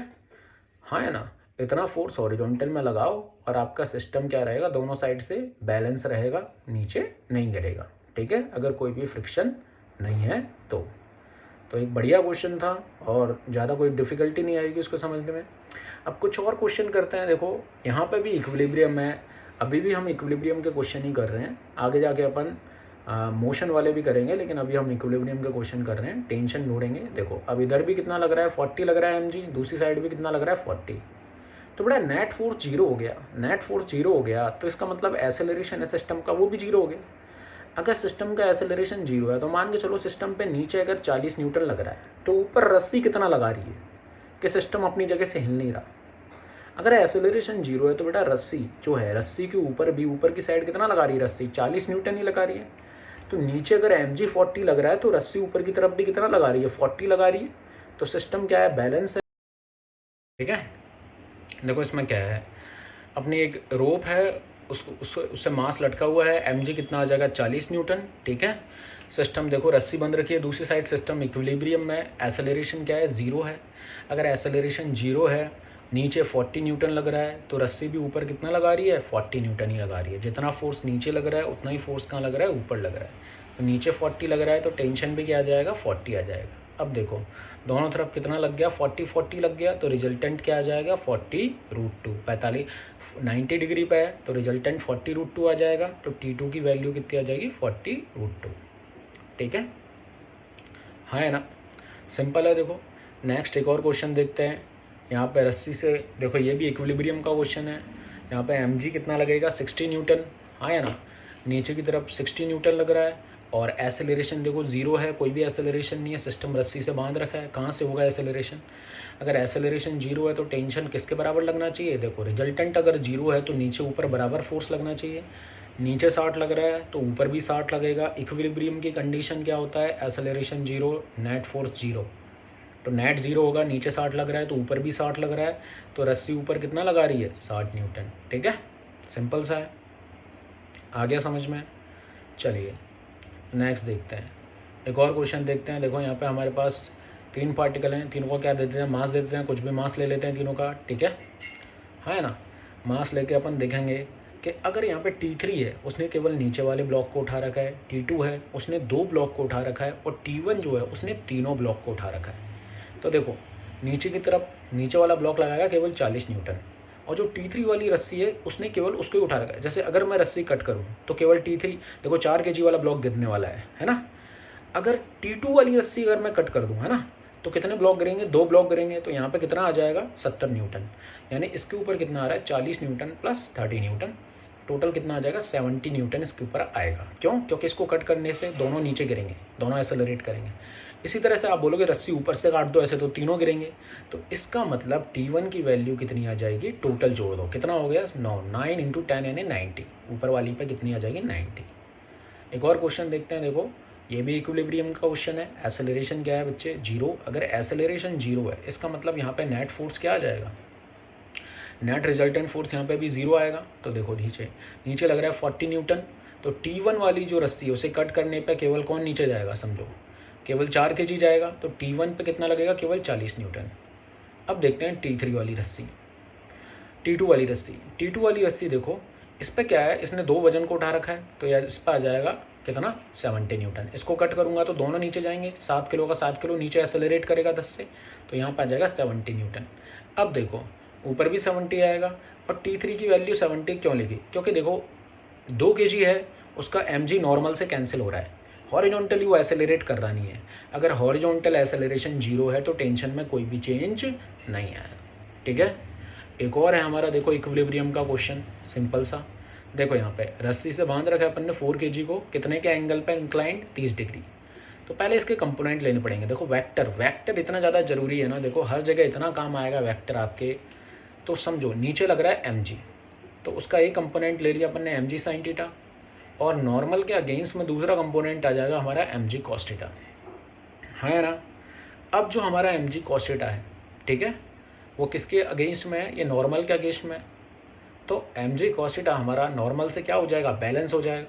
हाँ है ना। इतना फोर्स हॉरिजॉन्टल में लगाओ और आपका सिस्टम क्या रहेगा, दोनों साइड से बैलेंस रहेगा, नीचे नहीं गिरेगा, ठीक है, अगर कोई भी फ्रिक्शन नहीं है तो एक बढ़िया क्वेश्चन था और ज़्यादा कोई डिफ़िकल्टी नहीं आएगी उसको समझने में। अब कुछ और क्वेश्चन करते हैं। देखो यहाँ पे भी इक्विलिब्रियम है, अभी भी हम इक्विलिब्रियम के क्वेश्चन ही कर रहे हैं, आगे जाके अपन मोशन वाले भी करेंगे, लेकिन अभी हम इक्विलिब्रियम के क्वेश्चन कर रहे हैं, टेंशन ढूंढेंगे। देखो अब इधर भी कितना लग रहा है 40 लग रहा है mg, दूसरी साइड भी कितना लग रहा है 40, तो बड़ा नेट फोर्स जीरो हो गया। नेट फोर्स जीरो हो गया तो इसका मतलब एसेलरेशन है सिस्टम का वो भी जीरो हो गया। अगर सिस्टम का एसेलरेशन जीरो है तो मान के चलो सिस्टम पे नीचे अगर 40 न्यूटन लग रहा है तो ऊपर रस्सी कितना लगा रही है कि सिस्टम अपनी जगह से हिल नहीं रहा। अगर एसेलरेशन जीरो है तो बेटा रस्सी जो है, रस्सी के ऊपर भी ऊपर की साइड कितना लगा रही है, रस्सी 40 न्यूटन ही लगा रही है। तो नीचे अगर mg 40 लग रहा है तो रस्सी ऊपर की तरफ भी कितना लगा रही है, 40 लगा रही है। तो सिस्टम क्या है, बैलेंस है, ठीक है। देखो इसमें क्या है, अपनी एक रोप है, उससे मास लटका हुआ है, mg कितना आ जाएगा 40 न्यूटन, ठीक है। सिस्टम देखो रस्सी बंद रखी है, दूसरी साइड सिस्टम इक्विलिब्रियम में, एसेलरेशन क्या है, ज़ीरो है। अगर एसेलरेशन जीरो है, नीचे 40 न्यूटन लग रहा है तो रस्सी भी ऊपर कितना लगा रही है, 40 न्यूटन ही लगा रही है। जितना फोर्स नीचे लग रहा है उतना ही फोर्स कहाँ लग रहा है, ऊपर लग रहा है। तो नीचे 40 लग रहा है तो टेंशन भी क्या आ जाएगा, 40 आ जाएगा। अब देखो दोनों तरफ कितना लग गया, 40 लग गया, तो रिजल्टेंट क्या आ जाएगा 40√2, 45 90 डिग्री पे है तो रिजल्टेंट 40√2 आ जाएगा। तो T2 की वैल्यू कितनी आ जाएगी 40√2, ठीक है, हाँ है ना, सिंपल है। देखो नेक्स्ट एक और क्वेश्चन देखते हैं। यहाँ पे रस्सी से देखो, ये भी इक्विलिब्रियम का क्वेश्चन है। यहाँ पे mg कितना लगेगा 60 न्यूटन, हाँ है ना, नीचे की तरफ 60 न्यूटन लग रहा है और एसेलरेशन देखो ज़ीरो है, कोई भी एसेलरेशन नहीं है, सिस्टम रस्सी से बांध रखा है, कहाँ से होगा एसेलरेशन। अगर एसेलरेशन जीरो है तो टेंशन किसके बराबर लगना चाहिए, देखो रिजल्टेंट अगर जीरो है तो नीचे ऊपर बराबर फोर्स लगना चाहिए। नीचे 60 लग रहा है तो ऊपर भी 60 लगेगा। इक्विलिब्रियम की कंडीशन क्या होता है, acceleration zero, net force zero, तो नेट जीरो होगा, नीचे 60 लग रहा है तो ऊपर भी 60 लग रहा है, तो रस्सी ऊपर कितना लगा रही है 60 न्यूटन, ठीक है, सिंपल सा है, आ गया समझ में। चलिए नेक्स्ट देखते हैं, एक और क्वेश्चन देखते हैं। देखो यहाँ पे हमारे पास 3 पार्टिकल हैं, तीनों को क्या देते हैं, मास देते हैं, कुछ भी मास ले लेते हैं तीनों का, ठीक है, हाँ है ना। मास लेके अपन देखेंगे कि अगर यहाँ पे T3 है, उसने केवल नीचे वाले ब्लॉक को उठा रखा है, T2 है उसने 2 ब्लॉक को उठा रखा है, और T1 जो है उसने तीनों ब्लॉक को उठा रखा है। तो देखो नीचे की तरफ नीचे वाला ब्लॉक लगाएगा केवल 40 न्यूटन, और जो T3 वाली रस्सी है उसने केवल उसको ही उठा रखा है। जैसे अगर मैं रस्सी कट करूँ तो केवल T3, देखो 4 kg वाला ब्लॉक गिरने वाला है ना। अगर T2 वाली रस्सी अगर मैं कट कर दूँ, है ना, तो कितने ब्लॉक गिरेंगे, 2 ब्लॉक गिरेंगे। तो यहाँ पे कितना आ जाएगा, 70 न्यूटन। यानी इसके ऊपर कितना आ रहा है, 40 न्यूटन प्लस 30 न्यूटन, टोटल कितना आ जाएगा, 70 न्यूटन इसके ऊपर आएगा। क्यों? क्योंकि इसको कट करने से दोनों नीचे गिरेंगे, दोनों एक्सेलरेट करेंगे। इसी तरह से आप बोलोगे रस्सी ऊपर से काट दो, ऐसे तो तीनों गिरेंगे। तो इसका मतलब T1 की वैल्यू कितनी आ जाएगी, टोटल जोड़ दो, कितना हो गया, 9 इंटू 10 यानी 90। ऊपर वाली पे कितनी आ जाएगी, 90। एक और क्वेश्चन देखते हैं। देखो ये भी इक्विलिब्रियम का क्वेश्चन है। एसेलरेशन क्या है बच्चे, 0। अगर एसेलरेशन 0 है इसका मतलब यहाँ पे नेट फोर्स क्या आ जाएगा, नेट रिजल्टेंट फोर्स यहाँ पे भी 0 आएगा। तो देखो नीचे लग रहा है 40 न्यूटन। तो T1 वाली जो रस्सी है उसे कट करने पे केवल कौन नीचे जाएगा, समझो केवल 4 kg जाएगा। तो T1 पे कितना लगेगा, केवल 40 न्यूटन। अब देखते हैं T3 वाली रस्सी, T2 वाली रस्सी। T2 वाली रस्सी देखो इस पर क्या है, इसने 2 वजन को उठा रखा है। तो यार इस पर आ जाएगा कितना, 70 न्यूटन। इसको कट करूँगा तो दोनों नीचे जाएंगे, 7 किलो का 7 किलो नीचे एक्सेलरेट करेगा 10 से, तो यहाँ पर आ जाएगा 70 न्यूटन। अब देखो ऊपर भी 70 आएगा। और T3 की वैल्यू 70 क्यों लिखी, क्योंकि देखो 2 kg है, उसका mg नॉर्मल से कैंसिल हो रहा है, हॉरिजॉन्टली वो एक्सेलरेट कर रहा नहीं है। अगर हॉरिजॉन्टल एक्सेलरेशन 0 है तो टेंशन में कोई भी चेंज नहीं आया। ठीक है। एक और है हमारा, देखो इक्विलिब्रियम का क्वेश्चन, सिंपल सा। देखो यहाँ पे रस्सी से बांध रखा है अपन ने 4 kg को, कितने के एंगल पे इंक्लाइंड, 30 डिग्री। तो पहले इसके कंपोनेंट लेने पड़ेंगे। देखो वेक्टर इतना ज़्यादा ज़रूरी है ना, देखो हर जगह इतना काम आएगा वेक्टर आपके। तो समझो नीचे लग रहा है mg, तो उसका एक कंपोनेंट ले लिया अपन ने mg साइन थीटा, और नॉर्मल के अगेंस्ट में दूसरा कंपोनेंट आ जाएगा हमारा mg कॉस थीटा, है ना। अब जो हमारा mg कॉस थीटा है, ठीक है, वो किसके अगेंस्ट में है, ये नॉर्मल के अगेंस्ट में। तो mg कॉस थीटा हमारा नॉर्मल से क्या हो जाएगा, बैलेंस हो जाएगा।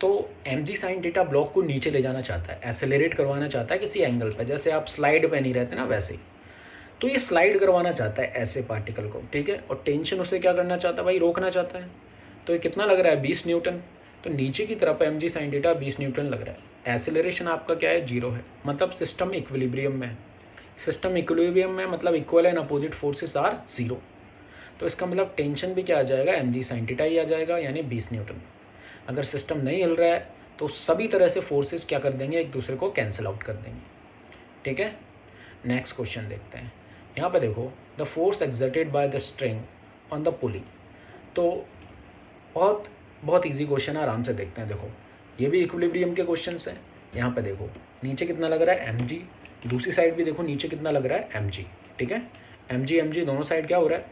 तो mg साइन थीटा ब्लॉक को नीचे ले जाना चाहता है, एक्सेलरेट करवाना चाहता है किसी एंगल पर, जैसे आप स्लाइड पे नहीं रहते ना वैसे ही। तो ये स्लाइड करवाना चाहता है ऐसे पार्टिकल को, ठीक है, और टेंशन उसे क्या करना चाहता है भाई, रोकना चाहता है। तो ये कितना लग रहा है, 20 न्यूटन। तो नीचे की तरफ mg साइन थीटा 20 न्यूटन लग रहा है। एक्सेलरेशन आपका क्या है, 0 है, मतलब सिस्टम इक्विलिब्रियम में है। सिस्टम इक्विलिब्रियम में मतलब equal and opposite forces are 0। तो इसका मतलब टेंशन भी क्या आ जाएगा, mg साइन थीटा ही आ जाएगा, यानी 20 न्यूटन। अगर सिस्टम नहीं हिल रहा है तो सभी तरह से फोर्सेस क्या कर देंगे, एक दूसरे को कैंसिल आउट कर देंगे। ठीक है। नेक्स्ट क्वेश्चन देखते हैं। यहाँ पे देखो, the force exerted by the string on the पुली। तो बहुत ईजी क्वेश्चन है, आराम से देखते हैं। देखो ये भी इक्विलिब्रियम के क्वेश्चंस हैं। यहाँ पे देखो नीचे कितना लग रहा है, mg, दूसरी साइड भी देखो नीचे कितना लग रहा है, mg। ठीक है, mg दोनों साइड क्या हो रहा है,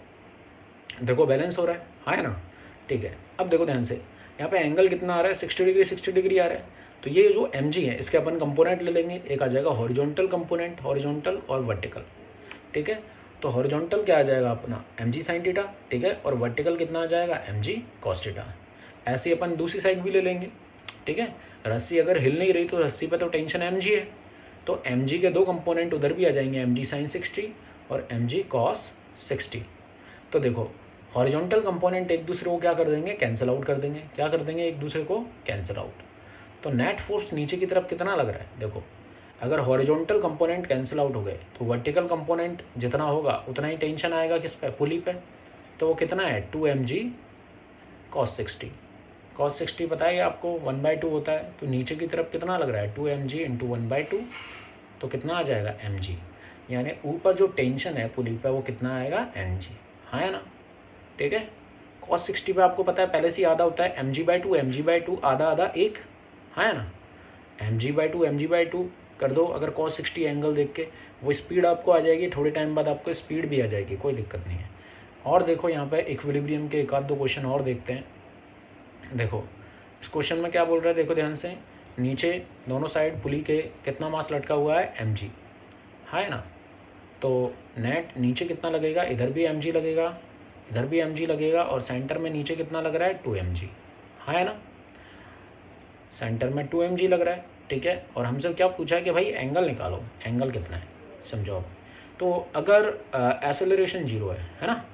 देखो बैलेंस हो रहा है, हाँ है ना। ठीक है, अब देखो ध्यान से, यहाँ पे एंगल कितना आ रहा है, 60 डिग्री आ रहा है। तो ये जो mg है इसके अपन कंपोनेंट ले लेंगे, एक आ जाएगा हॉरिजॉन्टल कंपोनेंट, हॉरिजॉन्टल और वर्टिकल। ठीक है, तो हॉरिजॉन्टल क्या आ जाएगा अपना, mg साइन थीटा, ठीक है, और वर्टिकल कितना आ जाएगा, mg कॉस थीटा। ऐसे ही अपन दूसरी साइड भी ले लेंगे। ठीक है, रस्सी अगर हिल नहीं रही तो रस्सी पे तो टेंशन mg है, तो mg के 2 कंपोनेंट उधर भी आ जाएंगे, mg साइन 60 और mg कॉस 60। तो देखो हॉरिजॉन्टल कंपोनेंट एक दूसरे को क्या कर देंगे, कैंसिल आउट कर देंगे। क्या कर देंगे, एक दूसरे को कैंसिल आउट। तो नेट फोर्स नीचे की तरफ कितना लग रहा है, देखो अगर हॉरिजॉन्टल कंपोनेंट कैंसिल आउट हो गए तो वर्टिकल कंपोनेंट जितना होगा उतना ही टेंशन आएगा किस पे, पुली पे। तो वो कितना है, 2 mg cos 60। cos 60 पता है आपको 1/2 होता है। तो नीचे की तरफ कितना लग रहा है, 2 mg इंटू 1/2, तो कितना आ जाएगा, mg। यानी ऊपर जो टेंशन है पुली पे वो कितना आएगा, mg, हाँ है ना। ठीक है, cos 60 पे आपको पता है पहले से आधा होता है, mg/2 आधा आधा 1, हाँ है ना। mg/2 कर दो अगर cos 60 एंगल देख के, वो स्पीड आपको आ जाएगी, थोड़े टाइम बाद आपको स्पीड भी आ जाएगी, कोई दिक्कत नहीं है। और देखो यहाँ पे इक्विलिब्रियम के एक आध 2 क्वेश्चन और देखते हैं। देखो इस क्वेश्चन में क्या बोल रहा है, देखो ध्यान से, नीचे दोनों साइड पुली के कितना मास लटका हुआ है, mg, हाँ है ना। तो नेट नीचे कितना लगेगा, इधर भी mg लगेगा, इधर भी mg लगेगा, और सेंटर में नीचे कितना लग रहा है, 2 mg, हाँ है ना। सेंटर में 2 mg लग रहा है, ठीक है। और हमसे क्या पूछा है कि भाई एंगल निकालो, एंगल कितना है, समझो आप। तो अगर एक्सेलरेशन 0 है ना,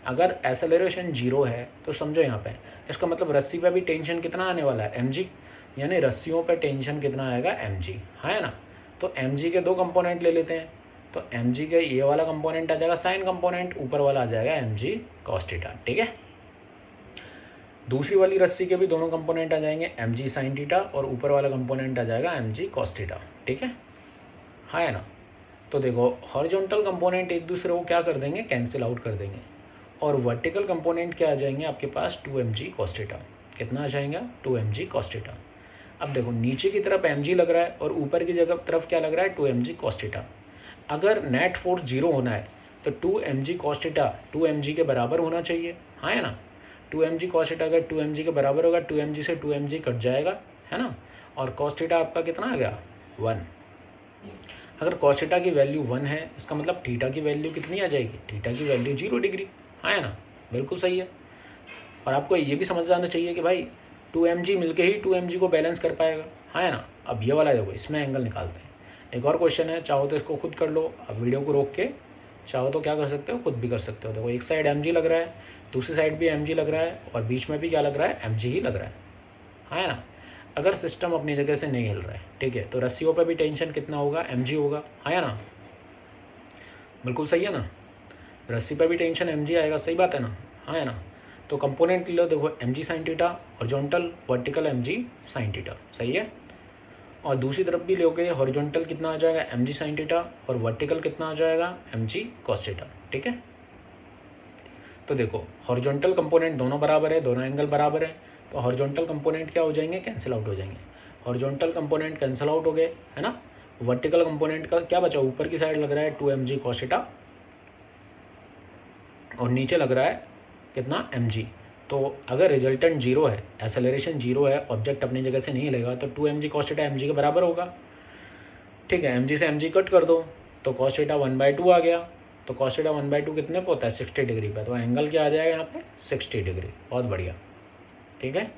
अगर एक्सेलरेशन 0 है तो समझो यहाँ पे इसका मतलब रस्सी पे भी टेंशन कितना आने वाला है, mg, यानी रस्सियों पे टेंशन कितना आएगा, mg, हाँ है ना। तो mg के 2 कंपोनेंट ले लेते हैं, तो एम जी का ये वाला कंपोनेंट आ जाएगा साइन कंपोनेंट, ऊपर वाला आ जाएगा एम जी कॉस थीटा। ठीक है, दूसरी वाली रस्सी के भी दोनों कंपोनेंट आ जाएंगे एम जी साइन थीटा और ऊपर वाला कंपोनेंट आ जाएगा एम जी कॉस थीटा। ठीक है, हाँ है ना। तो देखो हॉरिजॉन्टल कंपोनेंट एक दूसरे को क्या कर देंगे, कैंसिल आउट कर देंगे, और वर्टिकल कंपोनेंट क्या आ जाएंगे आपके पास, 2 एम जी कॉस थीटा। कितना आ जाएगा, 2 एम जी कॉस थीटा। अब देखो नीचे की तरफ एम जी लग रहा है और ऊपर की जगह तरफ क्या लग रहा है, 2 एम जी कॉस थीटा। अगर नेट फोर्स जीरो होना है तो 2 M G cos theta 2 M G के बराबर होना चाहिए, हाँ है ना। 2 एम जी कॉस थीटा अगर 2 एम जी के बराबर होगा, 2 एम जी से 2 एम जी कट जाएगा, है ना, और कॉस थीटा आपका कितना आ गया, 1। अगर कॉस थीटा की वैल्यू 1 है, इसका मतलब थीटा की वैल्यू कितनी आ जाएगी, थीटा की वैल्यू 0 डिग्री, हाँ है ना, बिल्कुल सही है। और आपको ये भी समझ जाना चाहिए कि भाई 2 एम जी मिल के ही 2 एम जी को बैलेंस कर पाएगा, हाँ है ना। अब ये वाला देखो, इसमें एंगल निकालते हैं। एक और क्वेश्चन है, चाहो तो इसको खुद कर लो, अब वीडियो को रोक के चाहो तो क्या कर सकते हो, खुद भी कर सकते हो। देखो एक साइड एम जी लग रहा है, दूसरी साइड भी एम जी लग रहा है, और बीच में भी क्या लग रहा है, एम जी ही लग रहा है, हाँ है ना। अगर सिस्टम अपनी जगह से नहीं हिल रहा है, ठीक है, तो रस्सियों पर भी टेंशन कितना होगा, एम जी होगा, हाँ है ना, बिल्कुल सही है ना। रस्सी पर भी टेंशन एम जी आएगा, सही बात है ना, हाँ है ना। तो कंपोनेंट ले लो, देखो M G sine theta, horizontal vertical M G sine theta, सही है। और दूसरी तरफ भी लोगे हॉरिजॉन्टल कितना आ जाएगा, एम जी साइन थीटा, और वर्टिकल कितना आ जाएगा, एम जी कॉस थीटा। ठीक है, तो देखो हॉरिजॉन्टल कंपोनेंट दोनों बराबर है, दोनों एंगल बराबर है, तो हॉरिजॉन्टल कंपोनेंट क्या हो जाएंगे, कैंसिल आउट हो जाएंगे। हॉरिजॉन्टल कंपोनेंट कैंसिल आउट हो गए, है ना। वर्टिकल कंपोनेंट का क्या बचा, ऊपर की साइड लग रहा है 2 एम जी कॉस थीटा, और नीचे लग रहा है कितना, एम जी। तो अगर रिजल्टेंट जीरो है, एसेलरेशन जीरो है, ऑब्जेक्ट अपनी जगह से नहीं हिलेगा, तो 2 M G cos theta M G के बराबर होगा। ठीक है, एम जी से एम जी कट कर दो तो कॉस थीटा 1/2 आ गया। तो कॉस थीटा 1/2 कितने पे होता है, 60 डिग्री पे, तो एंगल क्या आ जाएगा यहाँ पे, 60 डिग्री। बहुत बढ़िया, ठीक है।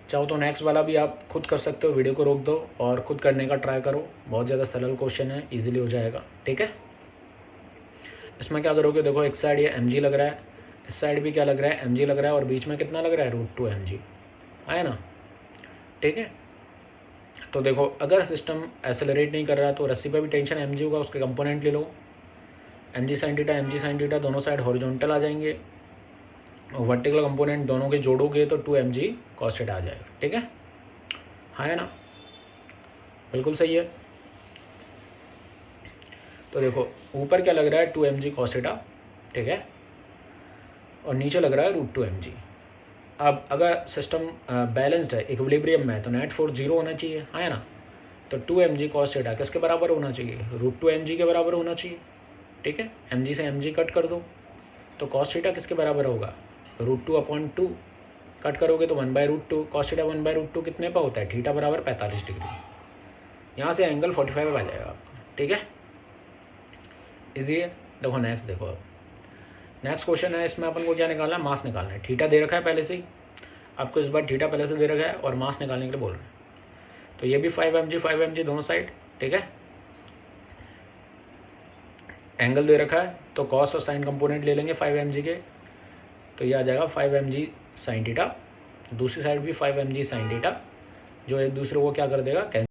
चाहो तो नेक्स्ट वाला भी आप खुद कर सकते हो, वीडियो को रोक दो और खुद करने का ट्राई करो, बहुत ज़्यादा सरल क्वेश्चन है, ईजिली हो जाएगा। ठीक है, इसमें क्या करोगे, देखो एक साइड ये एम जी लग रहा है, इस साइड भी क्या लग रहा है, एम जी लग रहा है, और बीच में कितना लग रहा है, √2 एम जी, है ना। ठीक है, तो देखो अगर सिस्टम एसेलरेट नहीं कर रहा है तो रस्सी पे भी टेंशन एम जी होगा, उसके कंपोनेंट ले लो, एम जी साइन थीटा दोनों साइड हॉरिजॉन्टल आ जाएंगे, और वर्टिकल कंपोनेंट दोनों के जोड़ोगे तो 2 एम जी कॉस थीटा आ जाएगा। ठीक है, हाँ है ना, बिल्कुल सही है। तो देखो ऊपर क्या लग रहा है, 2 एम जी कॉस थीटा, ठीक है, और नीचे लग रहा है √2 एम जी। अब अगर सिस्टम बैलेंस्ड है, इक्विलिब्रियम में है, तो नेट फोर्स जीरो होना चाहिए, हाँ है ना। तो 2 एम जी कॉस थीटा किसके बराबर होना चाहिए, √2 एम जी के बराबर होना चाहिए। ठीक है, एम जी से एम जी कट कर दो तो कॉस थीटा किसके बराबर होगा, √2/2 कट करोगे तो 1/√2, कॉस थीटा 1/√2 कितने पर होता है, थीटा बराबर 45 डिग्री। यहाँ से एंगल 45 आ जाएगा आपका। ठीक है, इजी है। देखो नेक्स्ट, देखो अब नेक्स्ट क्वेश्चन है, इसमें अपन को क्या निकालना है, मास निकालना है। थीटा दे रखा है पहले से ही, आपको इस बार थीटा पहले से दे रखा है और मास निकालने के लिए बोल रहे हैं। तो ये भी 5 एम जी दोनों साइड, ठीक है। एंगल दे रखा है तो कॉस और साइन कंपोनेंट ले लेंगे 5 एम जी के, तो ये आ जाएगा 5 एम जी साइन थीटा। दूसरी साइड भी 5 एम जी साइन थीटा, जो एक दूसरे को क्या कर देगा, कैंसिल